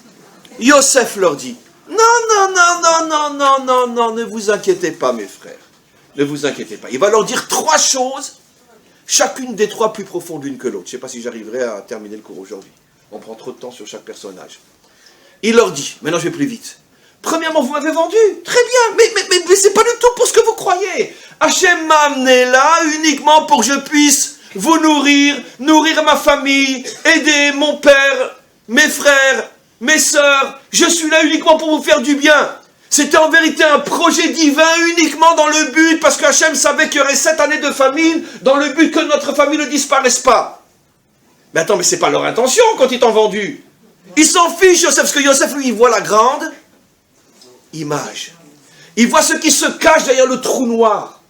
Yosef leur dit, non, ne vous inquiétez pas, mes frères. Ne vous inquiétez pas. Il va leur dire 3 choses, chacune des 3 plus profondes l'une que l'autre. Je ne sais pas si j'arriverai à terminer le cours aujourd'hui. On prend trop de temps sur chaque personnage. Il leur dit, maintenant je vais plus vite. Premièrement, vous m'avez vendu. Très bien, mais c'est pas du tout pour ce que vous croyez. Hachem m'a amené là uniquement pour que je puisse vous nourrir ma famille, aider mon père, mes frères, mes sœurs. Je suis là uniquement pour vous faire du bien. C'était en vérité un projet divin uniquement dans le but, parce que Hachem savait qu'il y aurait 7 années de famine, dans le but que notre famille ne disparaisse pas. Mais attends, mais c'est pas leur intention quand ils t'ont vendu. Ils s'en fichent, Yosef, parce que Yosef, lui, il voit la grande image. Il voit ce qui se cache derrière le trou noir.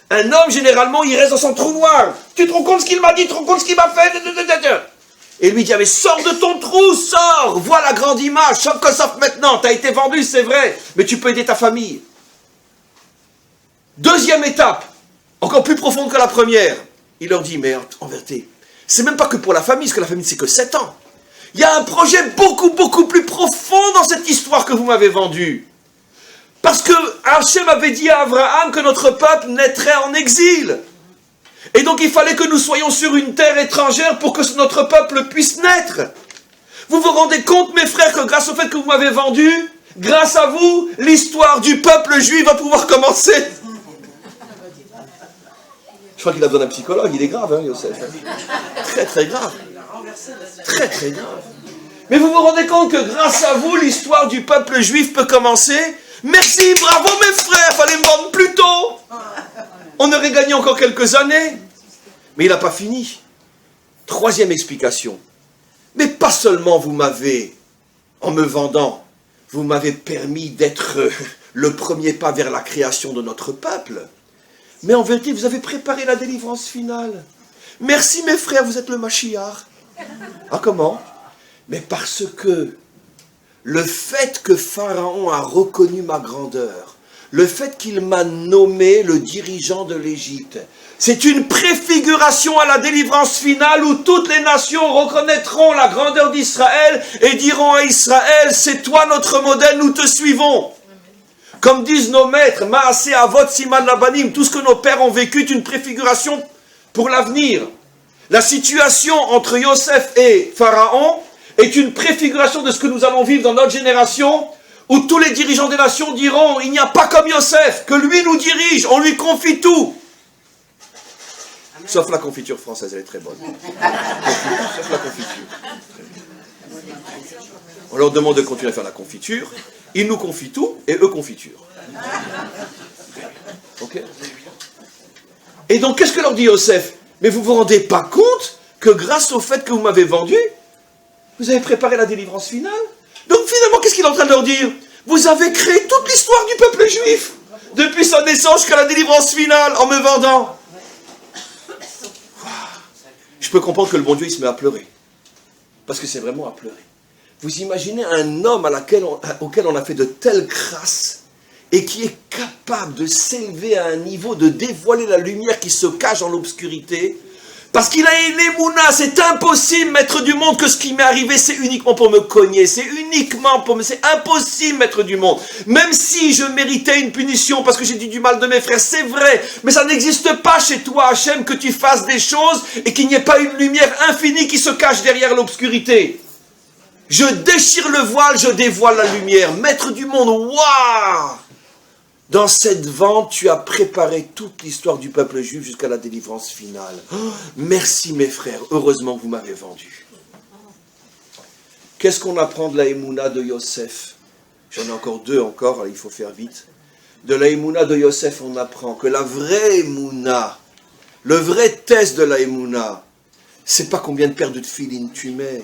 Un homme, généralement, il reste dans son trou noir. Tu te rends compte ce qu'il m'a dit, tu te rends compte ce qu'il m'a fait. Et lui dit, mais sors de ton trou, sors, vois la grande image, sauf maintenant, tu as été vendu, c'est vrai, mais tu peux aider ta famille. Deuxième étape, encore plus profonde que la première. Il leur dit, mais en vérité, c'est même pas que pour la famille, parce que la famille, c'est que 7 ans. Il y a un projet beaucoup plus profond dans cette histoire que vous m'avez vendue. Parce que Hachem avait dit à Abraham que notre peuple naîtrait en exil. Et donc il fallait que nous soyons sur une terre étrangère pour que notre peuple puisse naître. Vous vous rendez compte, mes frères, que grâce au fait que vous m'avez vendu, grâce à vous, l'histoire du peuple juif va pouvoir commencer. Je crois qu'il a besoin d'un psychologue, il est grave, hein, Yosef. Très grave. Très grave. Mais vous vous rendez compte que grâce à vous, l'histoire du peuple juif peut commencer? Merci, bravo mes frères, fallait me vendre plus tôt. On aurait gagné encore quelques années. Mais il n'a pas fini. Troisième explication. Mais pas seulement vous m'avez, en me vendant, vous m'avez permis d'être le premier pas vers la création de notre peuple. Mais en vérité, vous avez préparé la délivrance finale. Merci mes frères, vous êtes le Mashiach. Ah, comment? Mais parce que le fait que Pharaon a reconnu ma grandeur, le fait qu'il m'a nommé le dirigeant de l'Égypte, c'est une préfiguration à la délivrance finale où toutes les nations reconnaîtront la grandeur d'Israël et diront à Israël, c'est toi notre modèle, nous te suivons. Comme disent nos maîtres, Maaseh Avot Siman Labanim, tout ce que nos pères ont vécu est une préfiguration pour l'avenir. La situation entre Yosef et Pharaon est une préfiguration de ce que nous allons vivre dans notre génération, où tous les dirigeants des nations diront, il n'y a pas comme Yosef, que lui nous dirige, on lui confie tout. Amen. Sauf la confiture française, elle est très bonne. Sauf la confiture. On leur demande de continuer à faire la confiture, ils nous confient tout, et eux confiture. Ok? Et donc, qu'est-ce que leur dit Yosef? Mais vous vous rendez pas compte que grâce au fait que vous m'avez vendu, Vous avez préparé la délivrance finale. Donc finalement, qu'est-ce qu'il est en train de leur dire? Vous avez créé toute l'histoire du peuple juif, depuis sa naissance jusqu'à la délivrance finale, en me vendant. Je peux comprendre que le bon Dieu, il se met à pleurer. Parce que c'est vraiment à pleurer. Vous imaginez un homme auquel on a fait de telles grâces, et qui est capable de s'élever à un niveau, de dévoiler la lumière qui se cache dans l'obscurité, parce qu'il a une émouna. C'est impossible, maître du monde, que ce qui m'est arrivé, c'est uniquement pour me cogner, c'est impossible, maître du monde. Même si je méritais une punition parce que j'ai dit du mal de mes frères, c'est vrai, mais ça n'existe pas chez toi, Hachem, que tu fasses des choses et qu'il n'y ait pas une lumière infinie qui se cache derrière l'obscurité. Je déchire le voile, je dévoile la lumière. Maître du monde, waouh! Dans cette vente, tu as préparé toute l'histoire du peuple juif jusqu'à la délivrance finale. Oh, merci mes frères, heureusement que vous m'avez vendu. Qu'est-ce qu'on apprend de la Emouna de Yosef? J'en ai encore deux encore, il faut faire vite. De la Emouna de Yosef, on apprend que la vraie Emouna, le vrai test de la Emouna, c'est pas combien de paires de tefilines tu mets,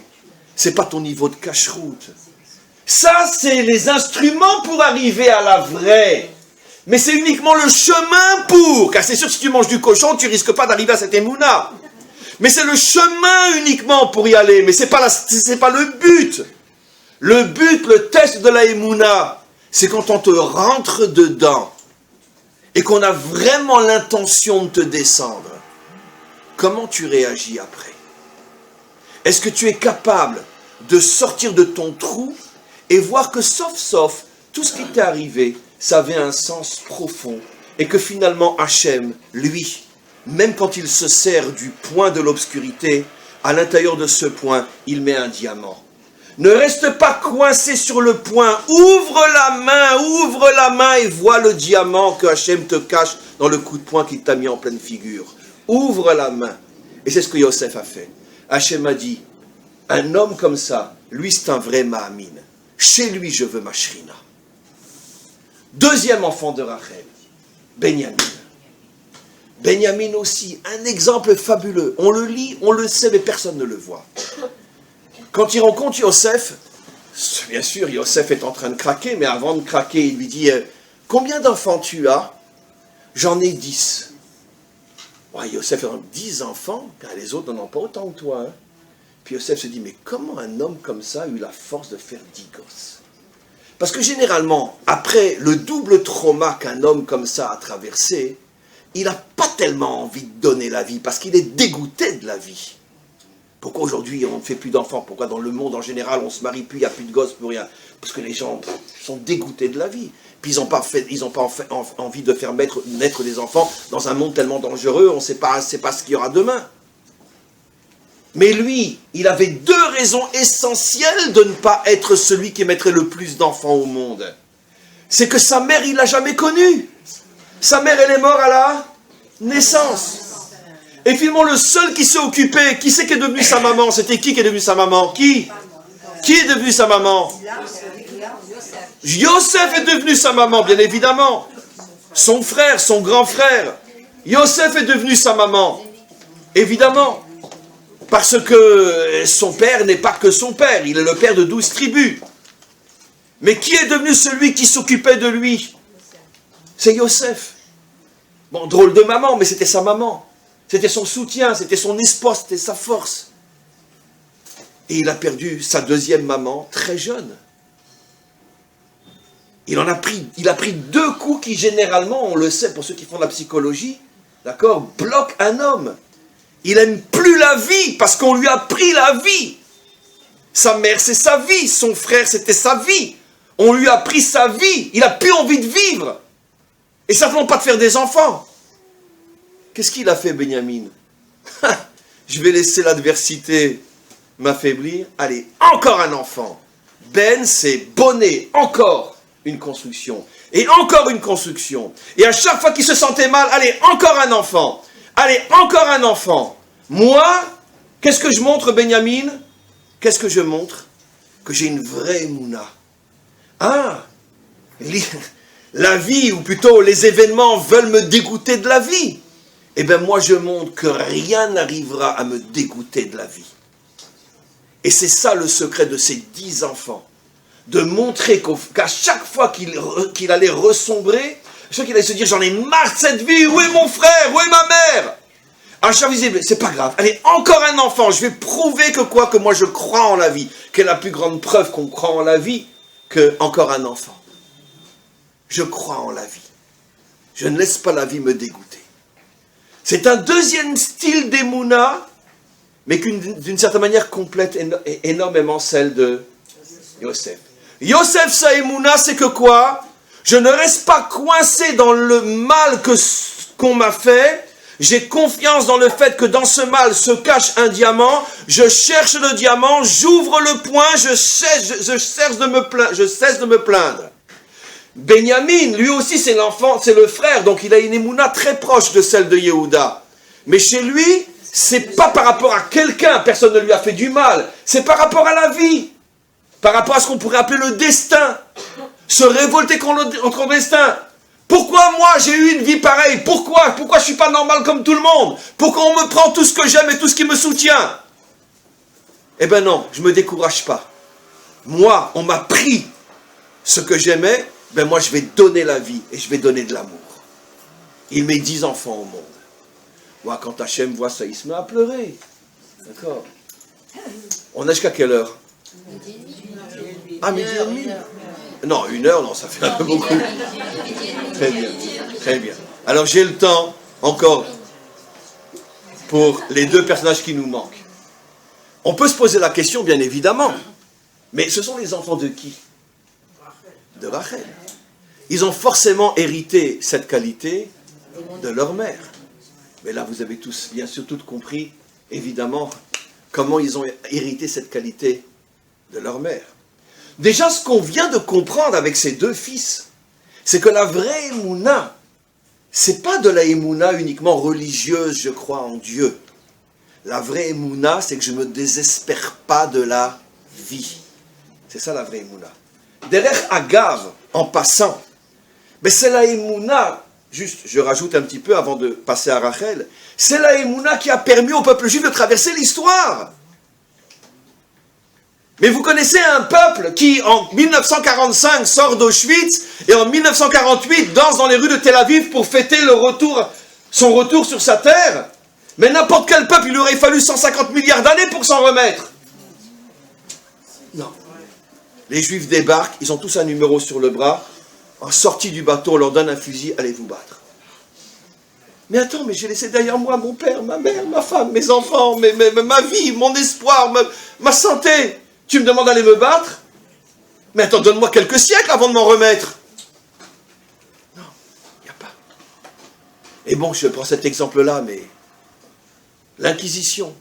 c'est pas ton niveau de cacheroute. Ça, c'est les instruments pour arriver à la vraie. Mais c'est uniquement le chemin pour, car c'est sûr que si tu manges du cochon, tu risques pas d'arriver à cette émouna. Mais c'est le chemin uniquement pour y aller, mais c'est pas le but. Le but, le test de la émouna, c'est quand on te rentre dedans et qu'on a vraiment l'intention de te descendre. Comment tu réagis après? Est-ce que tu es capable de sortir de ton trou et voir que sauf, tout ce qui t'est arrivé, ça avait un sens profond, et que finalement Hachem, lui, même quand il se sert du point de l'obscurité, à l'intérieur de ce point, il met un diamant. Ne reste pas coincé sur le point, ouvre la main et vois le diamant que Hachem te cache dans le coup de poing qu'il t'a mis en pleine figure. Ouvre la main. Et c'est ce que Yosef a fait. Hachem a dit, un homme comme ça, lui c'est un vrai Mahamin. Chez lui je veux ma shrina. Deuxième enfant de Rachel, Benyamin. Benyamin aussi, un exemple fabuleux. On le lit, on le sait, mais personne ne le voit. Quand il rencontre Yosef, bien sûr, Yosef est en train de craquer, mais avant de craquer, il lui dit, combien d'enfants tu as? J'en ai 10. Ouais, Yosef a 10 enfants, car les autres n'en ont pas autant que toi. Hein. Puis Yosef se dit, mais comment un homme comme ça a eu la force de faire 10 gosses? Parce que généralement, après le double trauma qu'un homme comme ça a traversé, il n'a pas tellement envie de donner la vie, parce qu'il est dégoûté de la vie. Pourquoi aujourd'hui on ne fait plus d'enfants? Pourquoi dans le monde en général on ne se marie plus, il n'y a plus de gosses, plus rien? Parce que les gens sont dégoûtés de la vie. Puis ils n'ont pas envie de faire naître des enfants dans un monde tellement dangereux, on ne sait pas ce qu'il y aura demain. Mais lui, il avait deux raisons essentielles de ne pas être celui qui mettrait le plus d'enfants au monde. C'est que sa mère, il ne l'a jamais connue. Sa mère, elle est morte à la naissance. Et finalement, le seul qui s'est occupé, qui c'est qui est devenu sa maman? C'était qui est devenu sa maman? Qui est devenu sa maman? Yosef est devenu sa maman, bien évidemment. Son frère, son grand frère. Yosef est devenu sa maman. Évidemment. Parce que son père n'est pas que son père, il est le père de 12 tribus. Mais qui est devenu celui qui s'occupait de lui? C'est Yosef. Bon, drôle de maman, mais c'était sa maman. C'était son soutien, c'était son espoir, c'était sa force. Et il a perdu sa deuxième maman très jeune. Il a pris 2 coups qui généralement, on le sait pour ceux qui font de la psychologie, d'accord, bloquent un homme. Il n'aime plus la vie parce qu'on lui a pris la vie. Sa mère, c'est sa vie. Son frère, c'était sa vie. On lui a pris sa vie. Il n'a plus envie de vivre. Et certainement pas de faire des enfants. Qu'est-ce qu'il a fait, Benyamin? Je vais laisser l'adversité m'affaiblir. Allez, encore un enfant. Ben, c'est bonnet. Encore une construction. Et encore une construction. Et à chaque fois qu'il se sentait mal, allez, encore un enfant. Allez, encore un enfant. Moi, qu'est-ce que je montre, Benyamin? Qu'est-ce que je montre? Que j'ai une vraie émouna. Ah, la vie, ou plutôt les événements veulent me dégoûter de la vie. Eh bien, moi, je montre que rien n'arrivera à me dégoûter de la vie. Et c'est ça le secret de ces 10 enfants. De montrer qu'à chaque fois qu'il allait ressombrer, chaque fois qu'il allait se dire, j'en ai marre de cette vie, où est mon frère, où est ma mère? À chaque visible, c'est pas grave, allez, encore un enfant, je vais prouver que moi je crois en la vie. Quelle est la plus grande preuve qu'on croit en la vie que encore un enfant? Je crois en la vie. Je ne laisse pas la vie me dégoûter. C'est un deuxième style d'Emouna, mais d'une certaine manière complète énormément celle de Yosef. Yosef sa Emouna, c'est que quoi? Je ne reste pas coincé dans le mal qu'on m'a fait. J'ai confiance dans le fait que dans ce mal se cache un diamant. Je cherche le diamant, j'ouvre le poing, je cesse de me plaindre. Benyamin, lui aussi c'est l'enfant, c'est le frère, donc il a une émouna très proche de celle de Yehuda. Mais chez lui, c'est pas par rapport à quelqu'un, personne ne lui a fait du mal, c'est par rapport à la vie, par rapport à ce qu'on pourrait appeler le destin, se révolter contre le destin. Pourquoi moi j'ai eu une vie pareille? Pourquoi je suis pas normal comme tout le monde? Pourquoi on me prend tout ce que j'aime et tout ce qui me soutient? Eh ben non, je me décourage pas. Moi, on m'a pris ce que j'aimais, ben moi je vais donner la vie et je vais donner de l'amour. Il met 10 enfants au monde. Moi, quand Hachem voit ça, il se met à pleurer. D'accord? On a jusqu'à quelle heure? Ah, midi et demi? Non, 1 heure, non, ça fait un peu beaucoup. Très bien, très bien. Alors j'ai le temps, encore, pour les 2 personnages qui nous manquent. On peut se poser la question, bien évidemment, mais ce sont les enfants de qui? De Rachel. Ils ont forcément hérité cette qualité de leur mère. Mais là, vous avez tous, bien sûr, toutes compris, évidemment, comment ils ont hérité cette qualité de leur mère. Déjà, ce qu'on vient de comprendre avec ces 2 fils, c'est que la vraie émouna, c'est pas de la émouna uniquement religieuse, je crois en Dieu. La vraie émouna, c'est que je ne me désespère pas de la vie. C'est ça la vraie émouna. Derech Agav, en passant, mais c'est la émouna, juste, je rajoute un petit peu avant de passer à Rachel, c'est la émouna qui a permis au peuple juif de traverser l'histoire. Mais vous connaissez un peuple qui, en 1945, sort d'Auschwitz et en 1948 danse dans les rues de Tel Aviv pour fêter son retour sur sa terre. Mais n'importe quel peuple, il aurait fallu 150 milliards d'années pour s'en remettre. Non. Les Juifs débarquent, ils ont tous un numéro sur le bras. En sortie du bateau, on leur donne un fusil, allez vous battre. Mais attends, mais j'ai laissé derrière moi mon père, ma mère, ma femme, mes enfants, ma vie, mon espoir, ma santé. Tu me demandes d'aller me battre? Mais attends, donne-moi quelques siècles avant de m'en remettre. Non, il n'y a pas. Et bon, je prends cet exemple-là, mais l'Inquisition.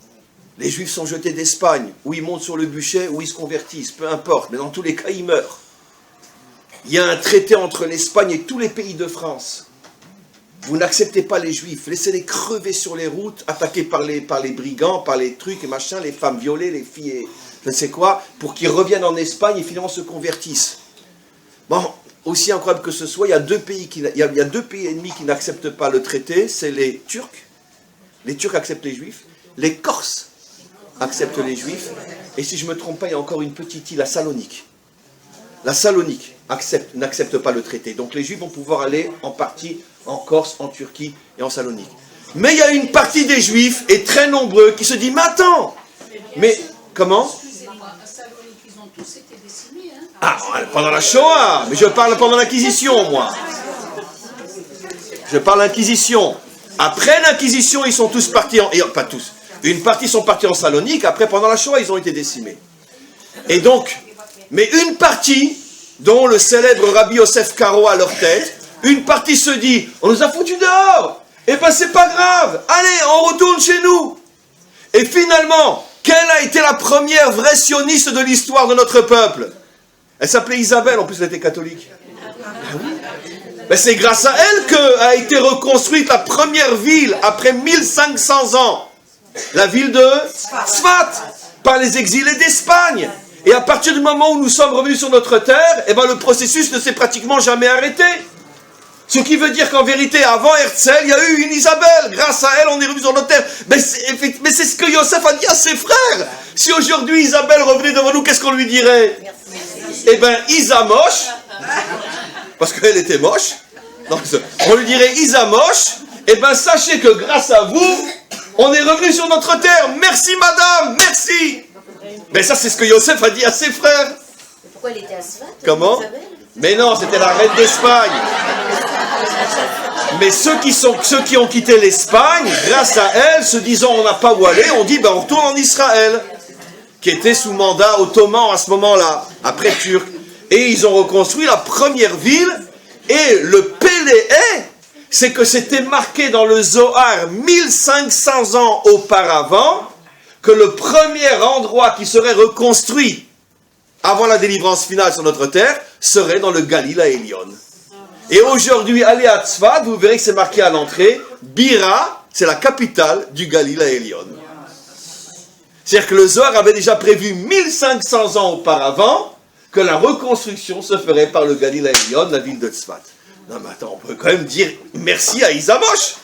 Les Juifs sont jetés d'Espagne, ou ils montent sur le bûcher, ou ils se convertissent, peu importe, mais dans tous les cas, ils meurent. Il y a un traité entre l'Espagne et tous les pays de France. Vous n'acceptez pas les Juifs, laissez-les crever sur les routes, attaqués par les brigands, par les trucs et machin, les femmes violées, les filles et je ne sais quoi, pour qu'ils reviennent en Espagne et finalement se convertissent. Bon, aussi incroyable que ce soit, il y a 2 pays ennemis qui n'acceptent pas le traité, c'est les Turcs. Les Turcs acceptent les Juifs, les Corses acceptent les Juifs, et si je ne me trompe pas, il y a encore une petite île, la Salonique. La Salonique n'accepte pas le traité. Donc les Juifs vont pouvoir aller en partie en Corse, en Turquie et en Salonique. Mais il y a une partie des Juifs, et très nombreux, qui se dit, mais attends, mais comment? Excusez-moi, à Salonique, ils ont tous été décimés, hein? Ah, pendant la Shoah, mais je parle pendant l'Inquisition, moi. Je parle l'Inquisition. Après l'Inquisition, ils sont tous partis pas tous. Une partie sont partis en Salonique, après pendant la Shoah, ils ont été décimés. Et donc, mais une partie, dont le célèbre Rabbi Yosef Karo à leur tête, une partie se dit, on nous a foutus dehors, et ben c'est pas grave, allez, on retourne chez nous. Et finalement, quelle a été la première vraie sioniste de l'histoire de notre peuple? Elle s'appelait Isabelle, en plus elle était catholique. Ben oui. Ben c'est grâce à elle qu'a été reconstruite la première ville après 1500 ans. La ville de Sfat, par les exilés d'Espagne. Et à partir du moment où nous sommes revenus sur notre terre, eh ben le processus ne s'est pratiquement jamais arrêté. Ce qui veut dire qu'en vérité, avant Herzl, il y a eu une Isabelle. Grâce à elle, on est revenu sur notre terre. Mais c'est ce que Yosef a dit à ses frères. Si aujourd'hui Isabelle revenait devant nous, qu'est-ce qu'on lui dirait? Eh bien, Isa moche, parce qu'elle était moche. Donc, on lui dirait Isa moche. Eh bien, sachez que grâce à vous, on est revenu sur notre terre. Merci madame, merci. Mais ça, c'est ce que Yosef a dit à ses frères. Mais pourquoi elle était à Svat? Comment? Mais non, c'était la reine d'Espagne. Mais ceux qui ont quitté l'Espagne, grâce à elle, se disant on n'a pas où aller, on dit on retourne en Israël, qui était sous mandat ottoman à ce moment-là, après turc. Et ils ont reconstruit la première ville. Et le Péléé, c'est que c'était marqué dans le Zohar 1500 ans auparavant, que le premier endroit qui serait reconstruit avant la délivrance finale sur notre terre, serait dans le Galil Elyon. Et aujourd'hui, allez à Tzfat, vous verrez que c'est marqué à l'entrée, Bira, c'est la capitale du Galil Elyon. C'est-à-dire que le Zohar avait déjà prévu 1500 ans auparavant que la reconstruction se ferait par le Galil Elyon, la ville de Tzfat. Non mais attends, on peut quand même dire merci à Isamosh.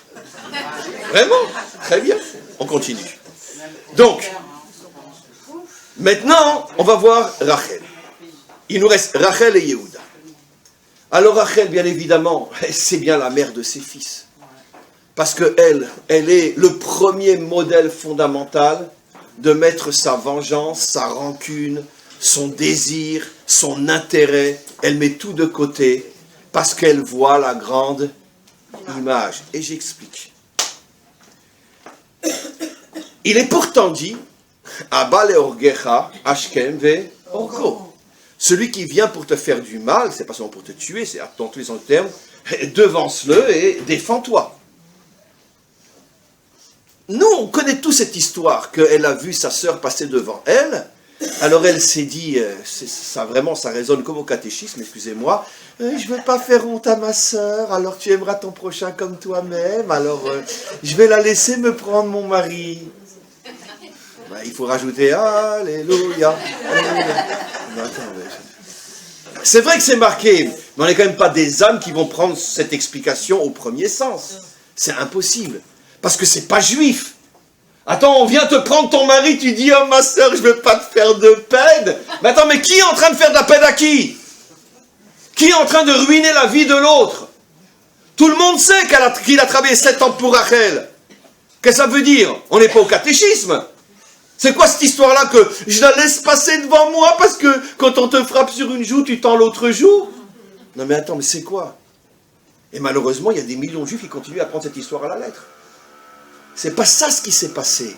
Vraiment, très bien. On continue. Donc, maintenant, on va voir Rachel. Il nous reste Rachel et Yehuda. Alors Rachel, bien évidemment, c'est bien la mère de ses fils. Parce qu'elle est le premier modèle fondamental de mettre sa vengeance, sa rancune, son désir, son intérêt. Elle met tout de côté parce qu'elle voit la grande image. Et j'explique. Il est pourtant dit Abba leorgecha ashkem ve orgo. Celui qui vient pour te faire du mal, c'est pas seulement pour te tuer, c'est dans tous les sens du terme, devance-le et défends-toi. Nous, on connaît tous cette histoire qu'elle a vu sa sœur passer devant elle. Alors elle s'est dit, ça résonne comme au catéchisme, excusez-moi, je ne veux pas faire honte à ma sœur, alors tu aimeras ton prochain comme toi-même, alors je vais la laisser me prendre mon mari. Il faut rajouter Alléluia. Alléluia. C'est vrai que c'est marqué, mais on n'est quand même pas des âmes qui vont prendre cette explication au premier sens. C'est impossible, parce que c'est pas juif. Attends, on vient te prendre ton mari, tu dis, oh ma soeur, je ne veux pas te faire de peine. Mais attends, mais qui est en train de faire de la peine à qui? Qui est en train de ruiner la vie de l'autre? Tout le monde sait qu'il a travaillé 7 ans pour Rachel. Qu'est-ce que ça veut dire? On n'est pas au catéchisme. C'est quoi cette histoire-là que je la laisse passer devant moi parce que quand on te frappe sur une joue, tu tends l'autre joue? Non mais attends, mais c'est quoi? Et malheureusement, il y a des millions de juifs qui continuent à prendre cette histoire à la lettre. C'est pas ça ce qui s'est passé.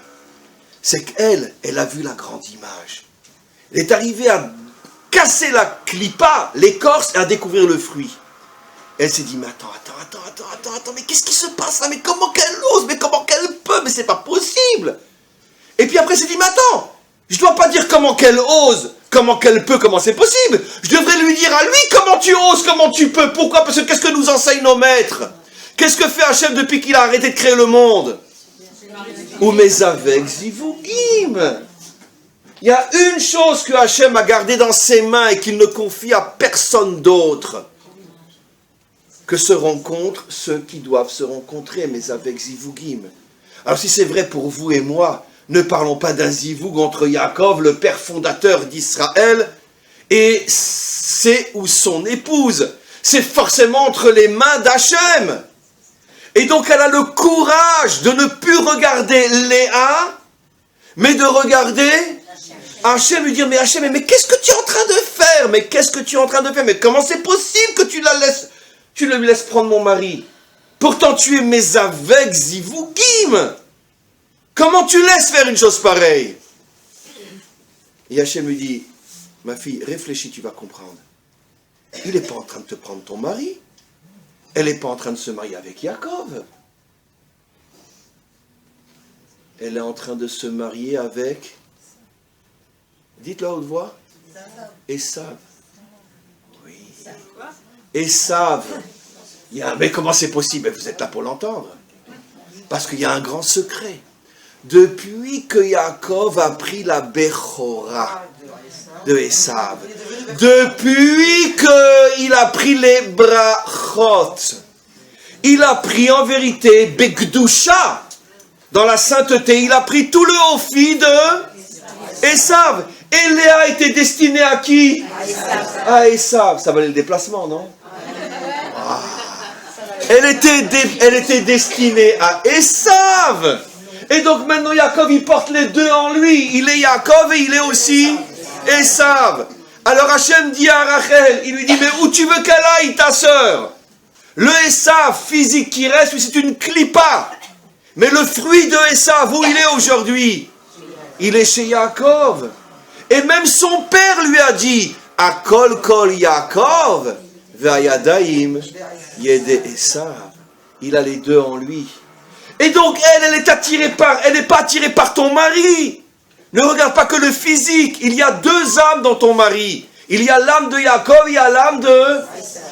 C'est qu'elle, elle a vu la grande image. Elle est arrivée à casser la clipa, l'écorce, et à découvrir le fruit. Elle s'est dit, mais attends, mais qu'est-ce qui se passe là? Mais comment qu'elle ose? Mais comment qu'elle peut? Mais c'est pas possible! Et puis après, elle s'est dit, mais attends, je dois pas dire comment qu'elle ose, comment qu'elle peut, comment c'est possible. Je devrais lui dire à lui comment tu oses, comment tu peux. Pourquoi? Parce que qu'est-ce que nous enseignent nos maîtres? Qu'est-ce que fait Hachem depuis qu'il a arrêté de créer le monde? Ou mes avec Zivugim. Il y a une chose que Hachem a gardée dans ses mains et qu'il ne confie à personne d'autre. Que se rencontrent ceux qui doivent se rencontrer, mes avec Zivugim. Alors si c'est vrai pour vous et moi, ne parlons pas d'un zivoug entre Yaakov, le père fondateur d'Israël, et c'est ou son épouse. C'est forcément entre les mains d'Hachem. Et donc elle a le courage de ne plus regarder Léa, mais de regarder Hachem, lui dire, mais Hachem, mais qu'est-ce que tu es en train de faire? Mais qu'est-ce que tu es en train de faire? Mais comment c'est possible que tu lui laisses prendre mon mari? Pourtant tu es mes avec Zivugim. Comment tu laisses faire une chose pareille? Et Hachem lui dit, ma fille, réfléchis, tu vas comprendre. Il n'est pas en train de te prendre ton mari. Elle n'est pas en train de se marier avec Yaakov. Elle est en train de se marier avec, dites-le à haute voix, Esav. Oui. Esav. Mais comment c'est possible? Vous êtes là pour l'entendre. Parce qu'il y a un grand secret. Depuis que Yaakov a pris la Bechora de Esav, depuis qu'il a pris les brachot, il a pris en vérité Bekdusha, dans la sainteté, il a pris tout le Ophi de Esav. Et Léa était destinée à qui? À Esav. Ça valait le déplacement, non? Ah. Elle était destinée à Esav. Et donc maintenant Yaakov, il porte les deux en lui. Il est Yaakov et il est aussi Esav. Alors Hachem dit à Rachel, il lui dit, mais où tu veux qu'elle aille, ta sœur? Le Esav physique qui reste, c'est une clipa. Mais le fruit de Esav, où il est aujourd'hui? Il est chez Yaakov. Et même son père lui a dit, Akol kol Yaakov, ve'ayadaim yede Esav. Il a les deux en lui. Et donc elle est attirée elle n'est pas attirée par ton mari. Ne regarde pas que le physique. Il y a deux âmes dans ton mari. Il y a l'âme de Yaakov, il y a l'âme de...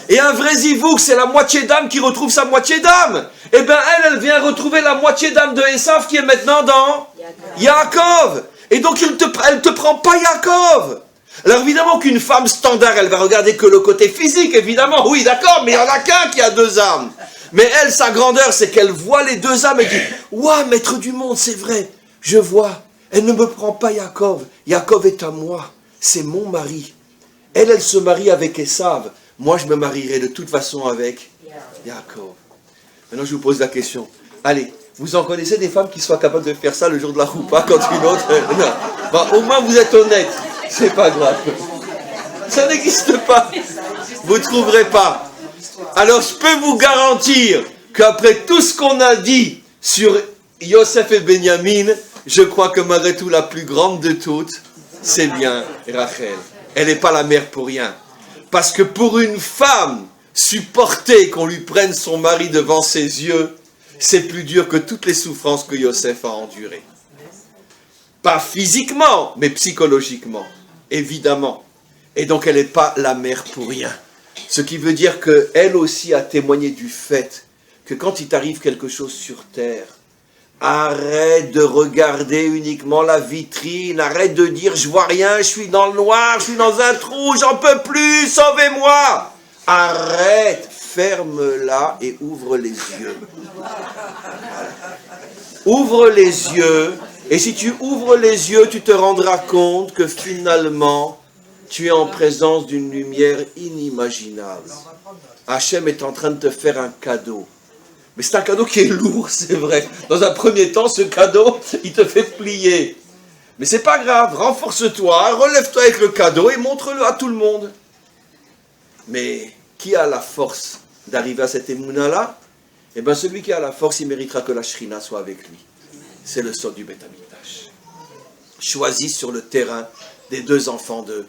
Et un vrai zivouk, c'est la moitié d'âme qui retrouve sa moitié d'âme. Eh bien elle vient retrouver la moitié d'âme de Esav qui est maintenant dans Yaakov. Et donc elle ne te prend pas Yaakov. Alors évidemment qu'une femme standard, elle va regarder que le côté physique, évidemment. Oui, d'accord, mais il n'y en a qu'un qui a deux âmes. Mais elle, sa grandeur, c'est qu'elle voit les deux âmes et dit, ouah, maître du monde, c'est vrai, je vois. Elle ne me prend pas Yaakov. Yaakov est à moi. C'est mon mari. Elle se marie avec Esav. Moi, je me marierai de toute façon avec Yaakov. Maintenant, je vous pose la question. Allez, vous en connaissez des femmes qui soient capables de faire ça le jour de la roupa quand une autre... Non. Bon, au moins, vous êtes honnête. C'est pas grave. Ça n'existe pas. Vous ne trouverez pas. Alors, je peux vous garantir qu'après tout ce qu'on a dit sur Yosef et Benjamin, je crois que malgré tout, la plus grande de toutes, c'est bien Rachel. Elle n'est pas la mère pour rien. Parce que pour une femme, supporter qu'on lui prenne son mari devant ses yeux, c'est plus dur que toutes les souffrances que Yosef a endurées. Pas physiquement, mais psychologiquement, évidemment. Et donc elle n'est pas la mère pour rien. Ce qui veut dire qu'elle aussi a témoigné du fait que quand il t'arrive quelque chose sur terre, arrête de regarder uniquement la vitrine, arrête de dire je vois rien, je suis dans le noir, je suis dans un trou, j'en peux plus, sauvez-moi. Arrête, ferme-la et ouvre les yeux. Ouvre les yeux, et si tu ouvres les yeux, tu te rendras compte que finalement, tu es en présence d'une lumière inimaginable. Hachem est en train de te faire un cadeau. Mais c'est un cadeau qui est lourd, c'est vrai. Dans un premier temps, ce cadeau, il te fait plier. Mais c'est pas grave, renforce-toi, relève-toi avec le cadeau et montre-le à tout le monde. Mais qui a la force d'arriver à cette émouna-là? Eh bien, celui qui a la force, il méritera que la Shrina soit avec lui. C'est le sort du Beth Amikdash. Choisi sur le terrain des deux enfants de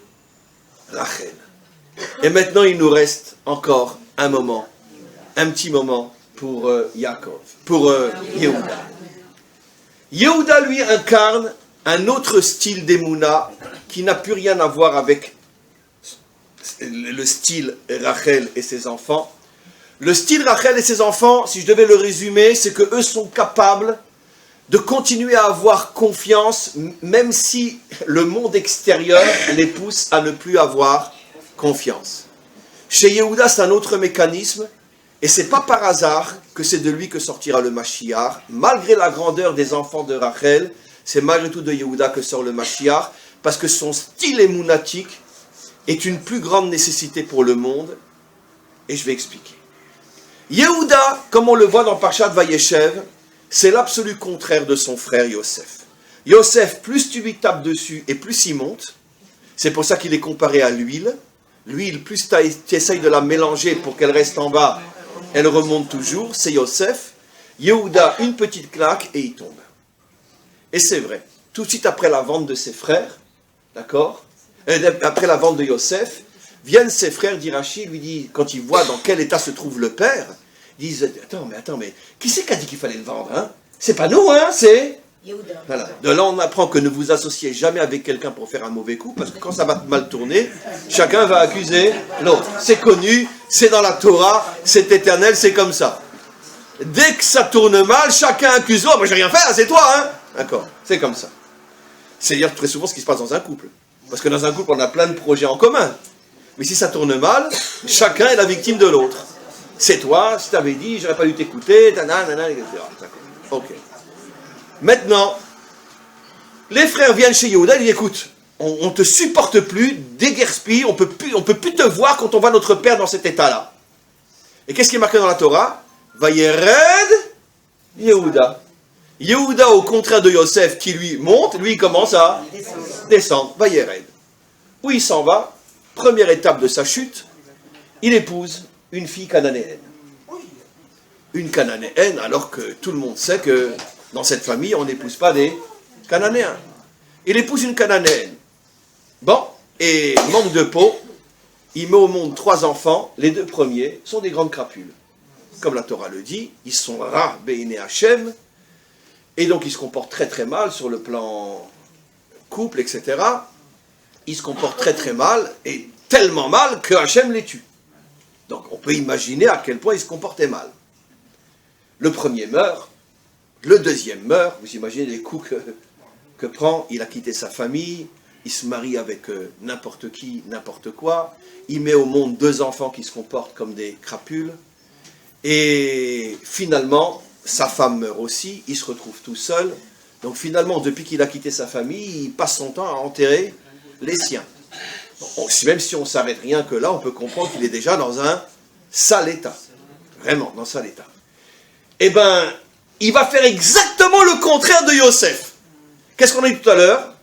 Rachel. Et maintenant, il nous reste encore un moment, un petit moment pour Yaakov, pour Yehuda. Yehuda, lui, incarne un autre style d'émouna qui n'a plus rien à voir avec le style Rachel et ses enfants. Le style Rachel et ses enfants, si je devais le résumer, c'est qu'eux sont capables de continuer à avoir confiance, même si le monde extérieur les pousse à ne plus avoir confiance. Chez Yehuda, c'est un autre mécanisme, et c'est pas par hasard que c'est de lui que sortira le Mashiach. Malgré la grandeur des enfants de Rachel, c'est malgré tout de Yehuda que sort le Mashiach, parce que son style émounatique est une plus grande nécessité pour le monde, et je vais expliquer. Yehuda, comme on le voit dans Parshat Vayeshev, c'est l'absolu contraire de son frère Yosef. Yosef, plus tu lui tapes dessus et plus il monte. C'est pour ça qu'il est comparé à l'huile. L'huile, plus tu essayes de la mélanger pour qu'elle reste en bas, elle remonte toujours. C'est Yosef. Yehuda, une petite claque et il tombe. Et c'est vrai. Tout de suite après la vente de ses frères, d'accord, après la vente de Yosef, viennent ses frères d'Irachi, lui dit, quand ils voient dans quel état se trouve le père, ils disent, attends, mais qui c'est qui a dit qu'il fallait le vendre, hein? C'est pas nous, hein, c'est... Yehuda. Voilà. De là, on apprend que ne vous associez jamais avec quelqu'un pour faire un mauvais coup, parce que quand ça va mal tourner, chacun va accuser l'autre. C'est connu, c'est dans la Torah, c'est éternel, c'est comme ça. Dès que ça tourne mal, chacun accuse l'autre. Moi, j'ai rien fait, c'est toi, hein? D'accord, c'est comme ça. C'est d'ailleurs très souvent ce qui se passe dans un couple. Parce que dans un couple, on a plein de projets en commun. Mais si ça tourne mal, chacun est la victime de l'autre. c'est toi, si t'avais dit, j'aurais pas dû t'écouter, nanana, etc. D'accord. Ok. Maintenant, les frères viennent chez Yehuda et disent, écoute, on te supporte plus, déguerpille, on peut plus te voir quand on voit notre père dans cet état-là. Et qu'est-ce qui est marqué dans la Torah? Vayered Yehuda. Yehuda, au contraire de Yosef, qui lui monte, lui il commence à descendre. Vayered. Où il s'en va? Première étape de sa chute, il épouse une fille cananéenne. Une cananéenne, alors que tout le monde sait que dans cette famille, on n'épouse pas des cananéens. Il épouse une cananéenne. Bon, et manque de peau, il met au monde 3 enfants, les 2 premiers sont des grandes crapules. Comme la Torah le dit, ils sont Ra, Béné, Hachem, et donc ils se comportent très très mal sur le plan couple, etc. Ils se comportent très très mal, et tellement mal que Hachem les tue. Donc on peut imaginer à quel point ils se comportaient mal. Le premier meurt, le deuxième meurt, vous imaginez les coups que prend, il a quitté sa famille, il se marie avec n'importe qui, n'importe quoi, il met au monde 2 enfants qui se comportent comme des crapules, et finalement, sa femme meurt aussi, il se retrouve tout seul, donc finalement, depuis qu'il a quitté sa famille, il passe son temps à enterrer les siens. Bon, même si on ne s'arrête rien que là, on peut comprendre qu'il est déjà dans un sale état, vraiment, dans un sale état. Eh bien, il va faire exactement le contraire de Yosef. Qu'est-ce qu'on a dit tout à l'heure?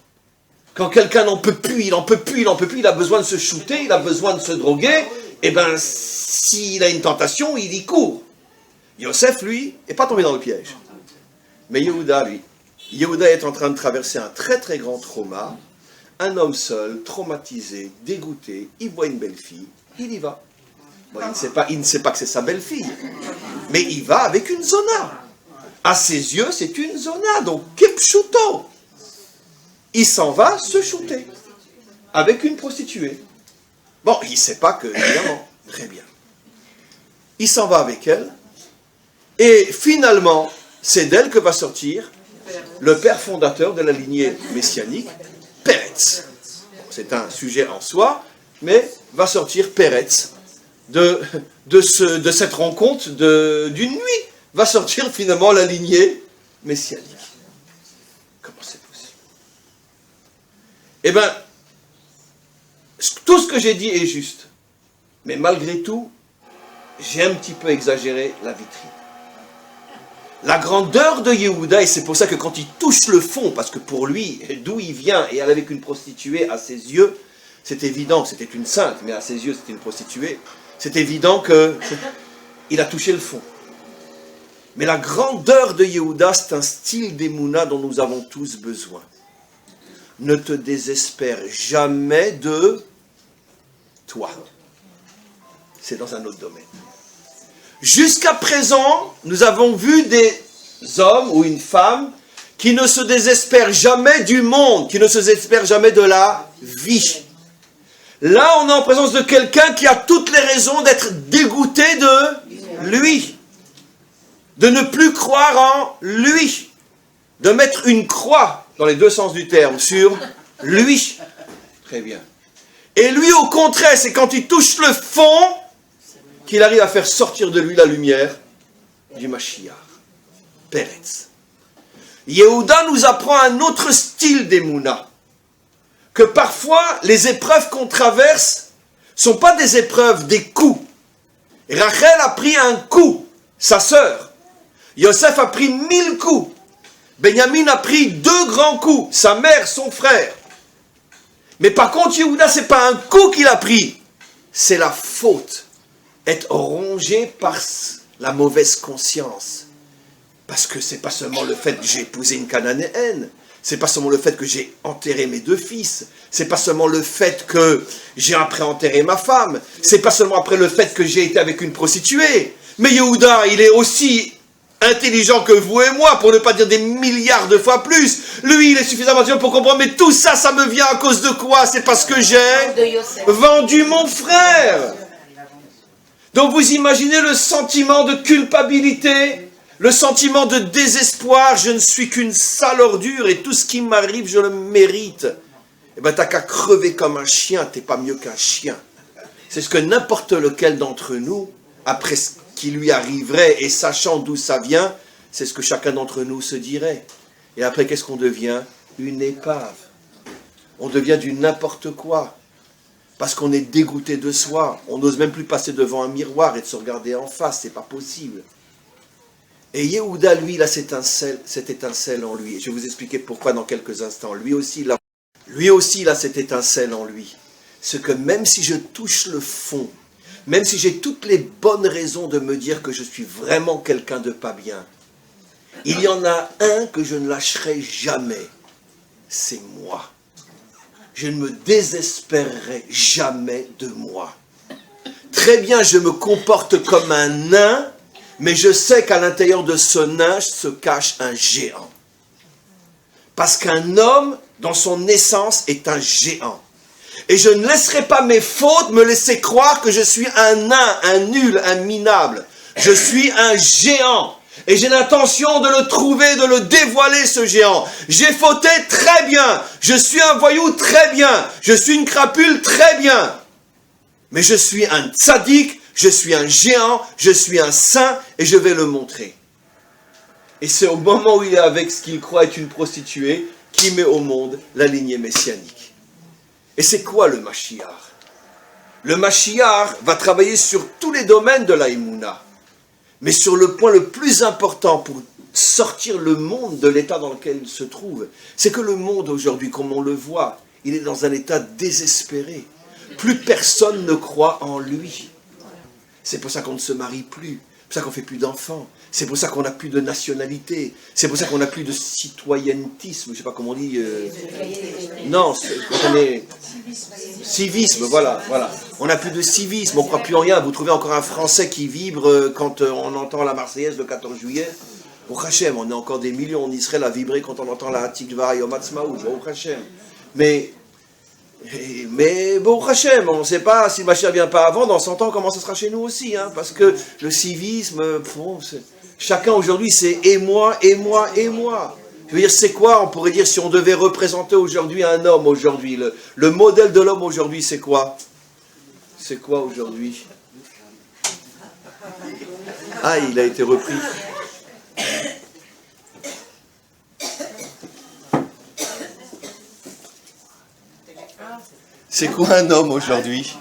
Quand quelqu'un n'en peut plus, il a besoin de se shooter, il a besoin de se droguer, eh bien, s'il a une tentation, il y court. Yosef, lui, n'est pas tombé dans le piège. Mais Yehuda, lui, Yehuda est en train de traverser un très très grand trauma, un homme seul, traumatisé, dégoûté, il voit une belle fille, il y va. Bon, il ne sait pas que c'est sa belle-fille, mais il va avec une zona. À ses yeux, c'est une zona, donc kipshuto. Il s'en va se shooter avec une prostituée. Bon, il ne sait pas que, évidemment, très bien. Il s'en va avec elle, et finalement, c'est d'elle que va sortir le père fondateur de la lignée messianique, Peretz. C'est un sujet en soi, mais va sortir Peretz de cette rencontre d'une nuit. Va sortir finalement la lignée messianique. Comment c'est possible? Eh bien, tout ce que j'ai dit est juste. Mais malgré tout, j'ai un petit peu exagéré la vitrine. La grandeur de Yehuda, et c'est pour ça que quand il touche le fond, parce que pour lui, d'où il vient, et aller avec une prostituée à ses yeux, c'est évident que c'était une sainte, mais à ses yeux c'était une prostituée, c'est évident qu'il a touché le fond. Mais la grandeur de Yehuda, c'est un style d'émouna dont nous avons tous besoin. Ne te désespère jamais de toi. C'est dans un autre domaine. Jusqu'à présent, nous avons vu des hommes ou une femme qui ne se désespèrent jamais du monde, qui ne se désespèrent jamais de la vie. Là, on est en présence de quelqu'un qui a toutes les raisons d'être dégoûté de lui, de ne plus croire en lui, de mettre une croix, dans les 2 sens du terme, sur lui. Très bien. Et lui, au contraire, c'est quand il touche le fond qu'il arrive à faire sortir de lui la lumière du Mashiach. Peretz. Yehuda nous apprend un autre style d'émouna. Que parfois, les épreuves qu'on traverse ne sont pas des épreuves, des coups. Rachel a pris un coup, sa sœur. Yosef a pris 1000 coups. Benjamin a pris 2 grands coups, sa mère, son frère. Mais par contre, Yehuda, ce n'est pas un coup qu'il a pris, c'est la faute. Être rongé par la mauvaise conscience. Parce que ce n'est pas seulement le fait que j'ai épousé une cananéenne, c'est pas seulement le fait que j'ai enterré mes 2 fils, c'est pas seulement le fait que j'ai après enterré ma femme, c'est pas seulement après le fait que j'ai été avec une prostituée. Mais Yehuda, il est aussi intelligent que vous et moi, pour ne pas dire des milliards de fois plus. Lui, il est suffisamment intelligent pour comprendre, mais tout ça, ça me vient à cause de quoi? C'est parce que j'ai vendu mon frère. Donc vous imaginez le sentiment de culpabilité, le sentiment de désespoir, je ne suis qu'une sale ordure et tout ce qui m'arrive, je le mérite. Eh bien, t'as qu'à crever comme un chien, t'es pas mieux qu'un chien. C'est ce que n'importe lequel d'entre nous, après qui lui arriverait et sachant d'où ça vient, c'est ce que chacun d'entre nous se dirait. Et après, qu'est-ce qu'on devient? Une épave. On devient du n'importe quoi. Parce qu'on est dégoûté de soi. On n'ose même plus passer devant un miroir et de se regarder en face. C'est pas possible. Et Yehuda, lui, il a cette étincelle en lui. Et je vais vous expliquer pourquoi dans quelques instants. Lui aussi, il a cette étincelle en lui. C'est que même si je touche le fond, même si j'ai toutes les bonnes raisons de me dire que je suis vraiment quelqu'un de pas bien, il y en a un que je ne lâcherai jamais. C'est moi. Je ne me désespérerai jamais de moi. Très bien, je me comporte comme un nain, mais je sais qu'à l'intérieur de ce nain se cache un géant. Parce qu'un homme, dans son essence, est un géant. Et je ne laisserai pas mes fautes me laisser croire que je suis un nain, un nul, un minable. Je suis un géant. Et j'ai l'intention de le trouver, de le dévoiler, ce géant. J'ai fauté très bien. Je suis un voyou très bien. Je suis une crapule très bien. Mais je suis un tzaddik, je suis un géant, je suis un saint, et je vais le montrer. Et c'est au moment où il est avec ce qu'il croit être une prostituée, qu'il met au monde la lignée messianique. Et c'est quoi le Mashiach? Le Mashiach va travailler sur tous les domaines de la Emouna. Mais sur le point le plus important pour sortir le monde de l'état dans lequel il se trouve, c'est que le monde aujourd'hui, comme on le voit, il est dans un état désespéré. Plus personne ne croit en lui. C'est pour ça qu'on ne se marie plus. C'est pour ça qu'on ne fait plus d'enfants. C'est pour ça qu'on n'a plus de nationalité. C'est pour ça qu'on n'a plus de citoyennetisme. Je ne sais pas comment on dit. Non, on est... Civisme, voilà. On n'a plus de civisme, on ne croit plus en rien. Vous trouvez encore un Français qui vibre quand on entend la Marseillaise le 14 juillet. Au Hachem, on est encore des millions en Israël à vibrer quand on entend la Hatikva Yom Ha'atzmaut. Au Hachem. Mais bon, Hachem, on ne sait pas si Mashiach ne vient pas avant, dans 100 ans, comment ça sera chez nous aussi. Parce que le civisme, chacun aujourd'hui, c'est et moi, et moi, et moi. Je veux dire, c'est quoi, on pourrait dire, si on devait représenter aujourd'hui un homme aujourd'hui, le modèle de l'homme aujourd'hui, c'est quoi? C'est quoi aujourd'hui? Ah, il a été repris. C'est quoi un homme aujourd'hui?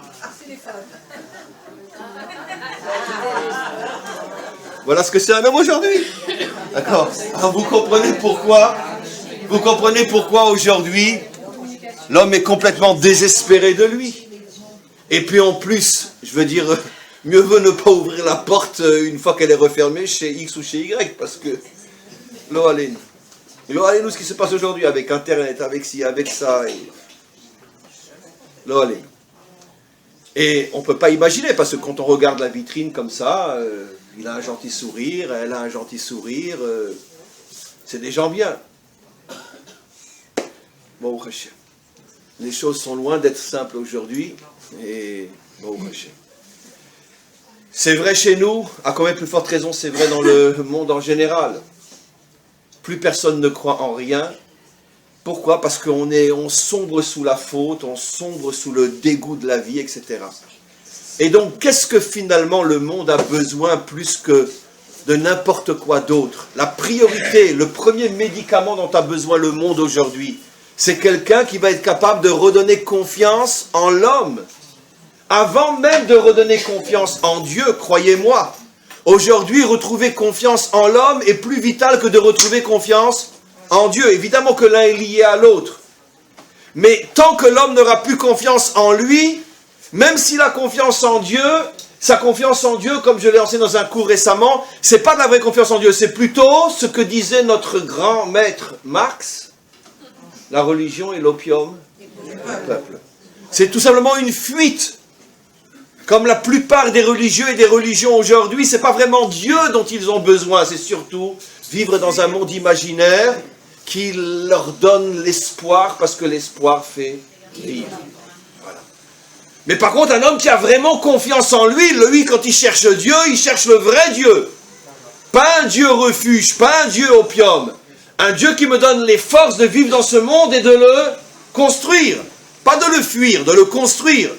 Voilà ce que c'est un homme aujourd'hui. D'accord. Alors vous comprenez pourquoi aujourd'hui l'homme est complètement désespéré de lui. Et puis en plus, je veux dire, mieux vaut ne pas ouvrir la porte une fois qu'elle est refermée chez X ou chez Y, parce que lo allez nous ce qui se passe aujourd'hui avec Internet, avec ci, avec ça. Lo allez. Et on ne peut pas imaginer, parce que quand on regarde la vitrine comme ça, il a un gentil sourire, elle a un gentil sourire, c'est des gens bien. Bon, les choses sont loin d'être simples aujourd'hui, et bon, c'est vrai chez nous, à combien plus forte raison c'est vrai dans le monde en général. Plus personne ne croit en rien. Pourquoi? Parce qu'on sombre sous la faute, on sombre sous le dégoût de la vie, etc. Et donc, qu'est-ce que finalement le monde a besoin plus que de n'importe quoi d'autre? La priorité, le premier médicament dont a besoin le monde aujourd'hui, c'est quelqu'un qui va être capable de redonner confiance en l'homme. Avant même de redonner confiance en Dieu, croyez-moi, aujourd'hui, retrouver confiance en l'homme est plus vital que de retrouver confiance en Dieu. Évidemment que l'un est lié à l'autre. Mais tant que l'homme n'aura plus confiance en lui, même s'il a confiance en Dieu, sa confiance en Dieu, comme je l'ai enseigné dans un cours récemment, c'est pas de la vraie confiance en Dieu, c'est plutôt ce que disait notre grand maître Marx, la religion est l'opium du peuple. C'est tout simplement une fuite. Comme la plupart des religieux et des religions aujourd'hui, c'est pas vraiment Dieu dont ils ont besoin, c'est surtout vivre dans un monde imaginaire qui leur donne l'espoir, parce que l'espoir fait vivre. Voilà. Mais par contre, un homme qui a vraiment confiance en lui, quand il cherche Dieu, il cherche le vrai Dieu. Pas un Dieu refuge, pas un Dieu opium. Un Dieu qui me donne les forces de vivre dans ce monde et de le construire. Pas de le fuir, de le construire.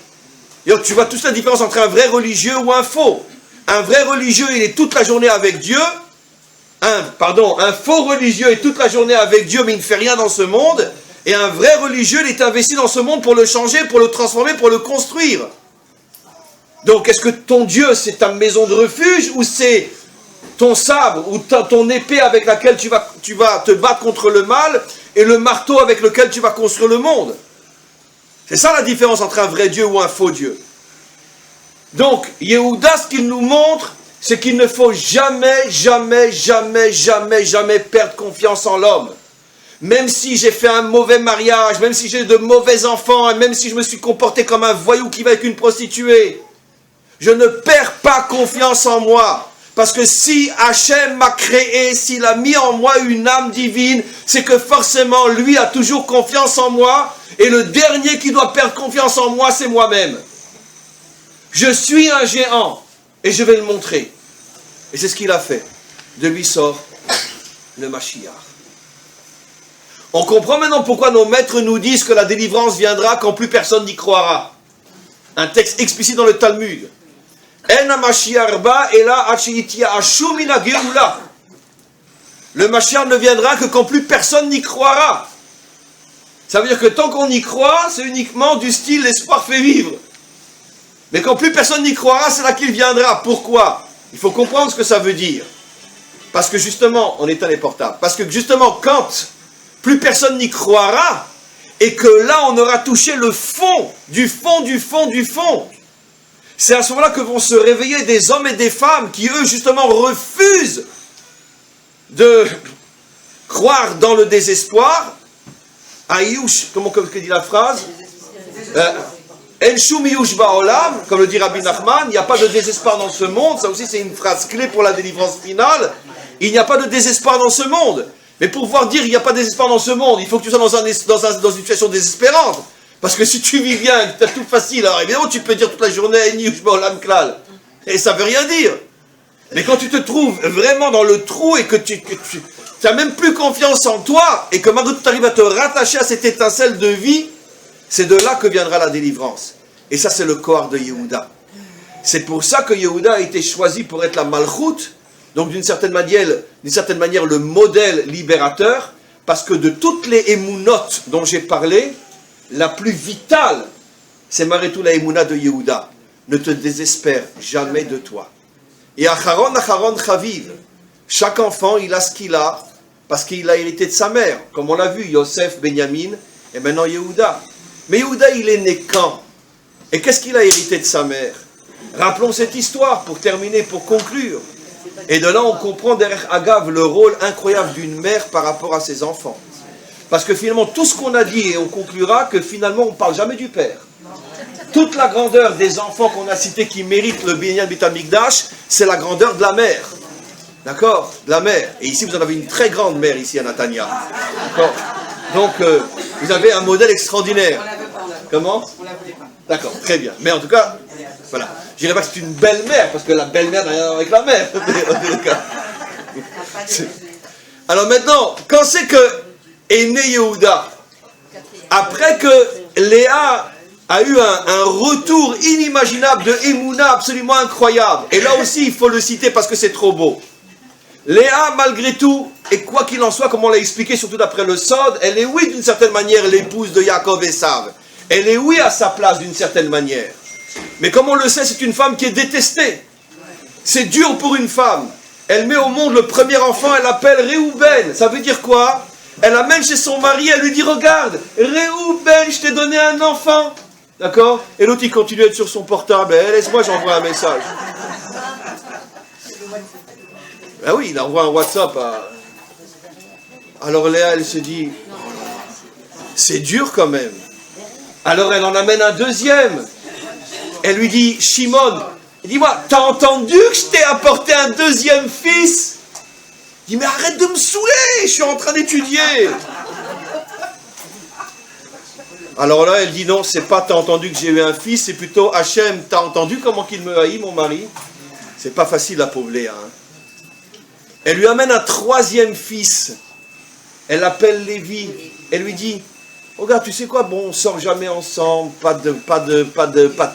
Et donc, tu vois toute la différence entre un vrai religieux ou un faux. Un vrai religieux, il est toute la journée avec Dieu. Un faux religieux est toute la journée avec Dieu, mais il ne fait rien dans ce monde. Et un vrai religieux, il est investi dans ce monde pour le changer, pour le transformer, pour le construire. Donc, est-ce que ton Dieu, c'est ta maison de refuge, ou c'est ton sabre, ou ton épée avec laquelle tu vas te battre contre le mal, et le marteau avec lequel tu vas construire le monde? C'est ça la différence entre un vrai Dieu ou un faux Dieu. Donc, Yehuda, ce qu'il nous montre, c'est qu'il ne faut jamais, jamais, jamais, jamais, jamais perdre confiance en l'homme. Même si j'ai fait un mauvais mariage, même si j'ai de mauvais enfants, et même si je me suis comporté comme un voyou qui va avec une prostituée, je ne perds pas confiance en moi. Parce que si Hachem m'a créé, s'il a mis en moi une âme divine, c'est que forcément, lui a toujours confiance en moi, et le dernier qui doit perdre confiance en moi, c'est moi-même. Je suis un géant, et je vais le montrer. Et c'est ce qu'il a fait. De lui sort le Mashiach. On comprend maintenant pourquoi nos maîtres nous disent que la délivrance viendra quand plus personne n'y croira. Un texte explicite dans le Talmud. Le Mashiach ne viendra que quand plus personne n'y croira. Ça veut dire que tant qu'on y croit, c'est uniquement du style l'espoir fait vivre. Mais quand plus personne n'y croira, c'est là qu'il viendra. Pourquoi? Il faut comprendre ce que ça veut dire. Parce que justement, on éteint les portables. Parce que justement, quand plus personne n'y croira, et que là, on aura touché le fond, du fond, du fond, du fond. C'est à ce moment-là que vont se réveiller des hommes et des femmes qui, eux, justement, refusent de croire dans le désespoir. Aïouch, comment que dit la phrase? Enshum yush ba'olam, comme le dit Rabbi Nachman, il n'y a pas de désespoir dans ce monde. Ça aussi, c'est une phrase clé pour la délivrance finale. Il n'y a pas de désespoir dans ce monde. Mais pour pouvoir dire il n'y a pas de désespoir dans ce monde, il faut que tu sois dans une situation désespérante. Parce que si tu vis bien, que tu as tout facile, alors évidemment tu peux dire toute la journée et ça ne veut rien dire. Mais quand tu te trouves vraiment dans le trou et que tu n'as même plus confiance en toi, et que malgré tout tu arrives à te rattacher à cette étincelle de vie, c'est de là que viendra la délivrance. Et ça, c'est le corps de Yehuda. C'est pour ça que Yehuda a été choisi pour être la Malchut, donc d'une certaine manière, le modèle libérateur, parce que de toutes les émounotes dont j'ai parlé, la plus vitale, c'est malgré tout la émouna de Yehuda. Ne te désespère jamais de toi. Et Acharon Chaviv, chaque enfant, il a ce qu'il a, parce qu'il a hérité de sa mère. Comme on l'a vu, Yosef, Benyamin, et maintenant Yehuda. Mais Yehuda, il est né quand? Et qu'est-ce qu'il a hérité de sa mère? Rappelons cette histoire pour terminer, pour conclure. Et de là, on comprend derrière Agav le rôle incroyable d'une mère par rapport à ses enfants. Parce que finalement, tout ce qu'on a dit, et on conclura que finalement, on ne parle jamais du père. Toute la grandeur des enfants qu'on a cités qui méritent le Binyan Beit HaMikdash, c'est la grandeur de la mère. D'accord? De la mère. Et ici, vous en avez une très grande mère, ici à Natania. D'accord? Donc, vous avez un modèle extraordinaire. Comment? D'accord, très bien. Mais en tout cas, voilà. Je dirais pas que c'est une belle-mère, parce que la belle-mère n'a rien à voir avec la mère. Alors maintenant, quand c'est que est né Yehuda, après que Léa a eu un retour inimaginable de Emouna absolument incroyable, et là aussi il faut le citer parce que c'est trop beau. Léa, malgré tout, et quoi qu'il en soit, comme on l'a expliqué, surtout d'après le Sod, elle est oui d'une certaine manière l'épouse de Yaakov et Esav. Elle est oui à sa place d'une certaine manière. Mais comme on le sait, c'est une femme qui est détestée. C'est dur pour une femme. Elle met au monde le premier enfant, elle l'appelle Réhouben. Ça veut dire quoi? Elle l'amène chez son mari, elle lui dit, regarde, Réhouben, je t'ai donné un enfant. D'accord? Et l'autre, il continue à être sur son portable. Laisse-moi, j'envoie un message. Ben oui, il envoie un WhatsApp à... Alors Léa, elle se dit, c'est dur quand même. Alors elle en amène un deuxième. Elle lui dit, Shimon, dis-moi, t'as entendu que je t'ai apporté un deuxième fils? Il dit, mais arrête de me saouler, je suis en train d'étudier. Alors là, elle dit, non, c'est pas t'as entendu que j'ai eu un fils, c'est plutôt Hachem, t'as entendu comment qu'il me haït, mon mari? C'est pas facile, la pauvre Léa. Hein. Elle lui amène un troisième fils. Elle l'appelle Lévi. Elle lui dit, regarde, tu sais quoi, bon, on sort jamais ensemble, pas de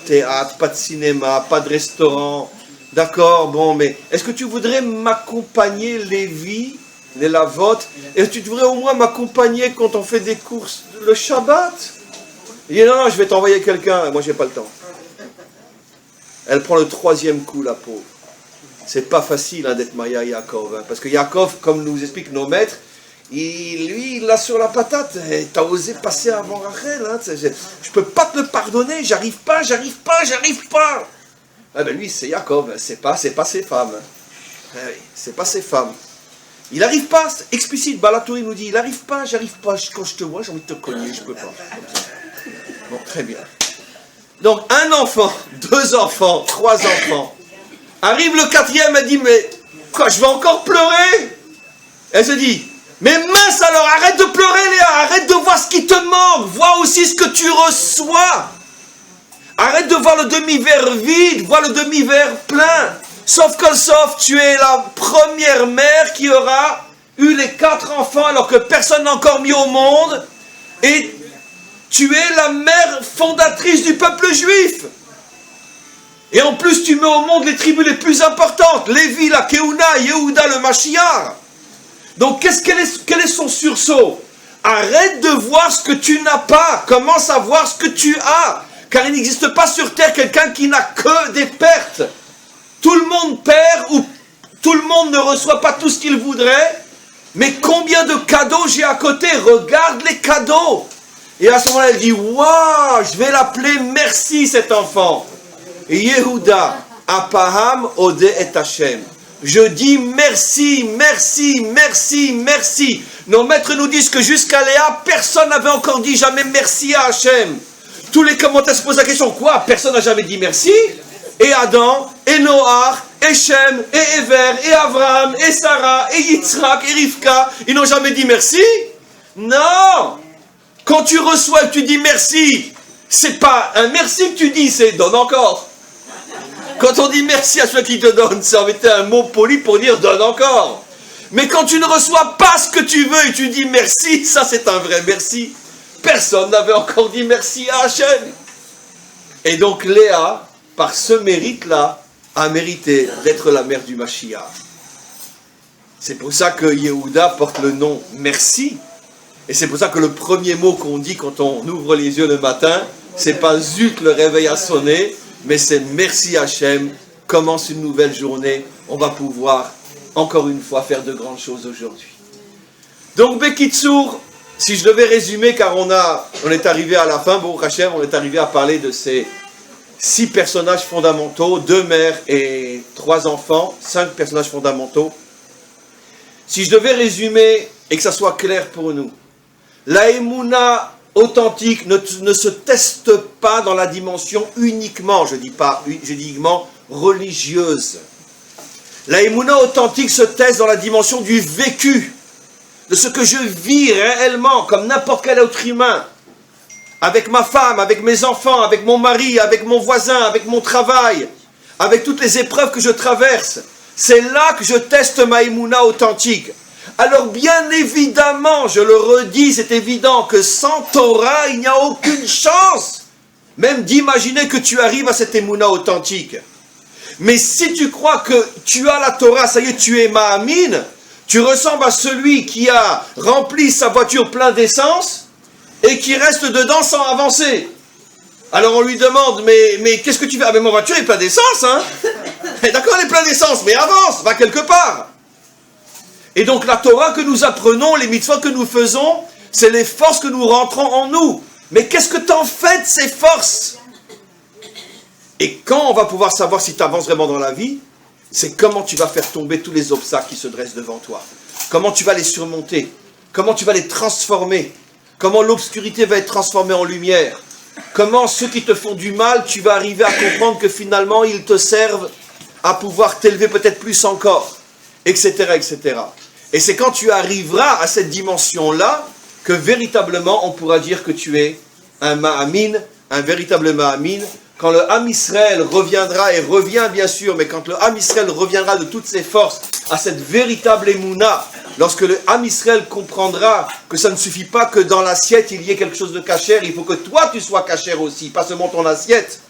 théâtre, pas de cinéma, pas de restaurant, D'accord, bon, mais est-ce que tu voudrais m'accompagner, Lévi, les Lavotes? Est-ce que tu voudrais au moins m'accompagner quand on fait des courses le Shabbat? Il dit non, je vais t'envoyer quelqu'un, moi j'ai pas le temps. Elle prend le 3e coup, la pauvre. C'est pas facile d'être Maya Yaakov, parce que Yaakov, comme nous expliquent nos maîtres, il l'a sur la patate. T'as osé passer avant Rachel, je peux pas te le pardonner, j'arrive pas. Ah ben lui, c'est Yaakov, c'est pas ses femmes. Ah oui, c'est pas ses femmes. Il n'arrive pas, explicite, Balatori nous dit, il n'arrive pas, j'arrive pas, quand je te vois, j'ai envie de te cogner, je peux pas. Bon, très bien. Donc, 1 enfant, 2 enfants, 3 enfants. Arrive le 4e, elle dit, mais quoi, je vais encore pleurer? Elle se dit, mais mince alors, arrête de pleurer Léa, arrête de voir ce qui te manque, vois aussi ce que tu reçois. Arrête de voir le demi-verre vide, vois le demi-verre plein. Sauf tu es la première mère qui aura eu les 4 enfants alors que personne n'a encore mis au monde. Et tu es la mère fondatrice du peuple juif. Et en plus, tu mets au monde les tribus les plus importantes. Lévi, la Keuna, Yehuda, le Mashiach. Donc, quel est son sursaut? Arrête de voir ce que tu n'as pas. Commence à voir ce que tu as. Car il n'existe pas sur terre quelqu'un qui n'a que des pertes. Tout le monde perd ou tout le monde ne reçoit pas tout ce qu'il voudrait. Mais combien de cadeaux j'ai à côté? Regarde les cadeaux. Et à ce moment-là, elle dit, waouh, je vais l'appeler merci cet enfant. Et Yehuda, Apaham, Ode et Hashem. Je dis merci. Nos maîtres nous disent que jusqu'à Léa, personne n'avait encore dit jamais merci à Hashem. Tous les commentaires se posent la question, quoi? Personne n'a jamais dit merci? Et Adam, et Noach, et Shem, et Ever, et Abraham, et Sarah, et Yitzhak, et Rivka, ils n'ont jamais dit merci? Non! Quand tu reçois et que tu dis merci, c'est pas un merci que tu dis, c'est donne encore. Quand on dit merci à celui qui te donne, ça aurait été un mot poli pour dire donne encore. Mais quand tu ne reçois pas ce que tu veux et tu dis merci, ça c'est un vrai merci. Personne n'avait encore dit merci à Hachem. Et donc Léa, par ce mérite-là, a mérité d'être la mère du Mashiach. C'est pour ça que Yehuda porte le nom merci. Et c'est pour ça que le premier mot qu'on dit quand on ouvre les yeux le matin, c'est pas zut, le réveil a sonné, mais c'est merci Hachem, commence une nouvelle journée, on va pouvoir encore une fois faire de grandes choses aujourd'hui. Donc Bekitsour, si je devais résumer, car on est arrivé à la fin, Baruch Hashem, on est arrivé à parler de ces 6 personnages fondamentaux, 2 mères et 3 enfants, 5 personnages fondamentaux. Si je devais résumer et que ça soit clair pour nous, la Emouna authentique ne se teste pas dans la dimension uniquement, je dis uniquement religieuse. La Emouna authentique se teste dans la dimension du vécu, de ce que je vis réellement, comme n'importe quel autre humain, avec ma femme, avec mes enfants, avec mon mari, avec mon voisin, avec mon travail, avec toutes les épreuves que je traverse. C'est là que je teste ma Emouna authentique. Alors bien évidemment, je le redis, c'est évident que sans Torah, il n'y a aucune chance, même d'imaginer que tu arrives à cette Emouna authentique. Mais si tu crois que tu as la Torah, ça y est, tu es Ma'amin, tu ressembles à celui qui a rempli sa voiture plein d'essence et qui reste dedans sans avancer. Alors on lui demande, mais qu'est-ce que tu fais? Ah mais ma voiture est pleine d'essence, hein. D'accord, elle est pleine d'essence, mais avance, va quelque part. Et donc la Torah que nous apprenons, les mitzvot que nous faisons, c'est les forces que nous rentrons en nous. Mais qu'est-ce que t'en fais de ces forces? Et quand on va pouvoir savoir si tu avances vraiment dans la vie, c'est comment tu vas faire tomber tous les obstacles qui se dressent devant toi. Comment tu vas les surmonter. Comment tu vas les transformer. Comment l'obscurité va être transformée en lumière. Comment ceux qui te font du mal, tu vas arriver à comprendre que finalement ils te servent à pouvoir t'élever peut-être plus encore. Etc. etc. Et c'est quand tu arriveras à cette dimension-là que véritablement on pourra dire que tu es un Ma'amin, un véritable Ma'amin. Quand le Ham Israël reviendra, et revient bien sûr, mais quand le Ham Israël reviendra de toutes ses forces à cette véritable Emouna, lorsque le Ham Israël comprendra que ça ne suffit pas que dans l'assiette il y ait quelque chose de cachère, il faut que toi tu sois cachère aussi, pas seulement ton assiette.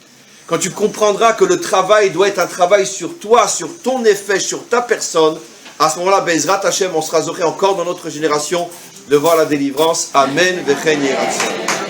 quand tu comprendras que le travail doit être un travail sur toi, sur ton effet, sur ta personne, à ce moment-là, Bezrat Hashem, on sera zoré encore dans notre génération de voir la délivrance. Amen. V'chein yeh ratzon.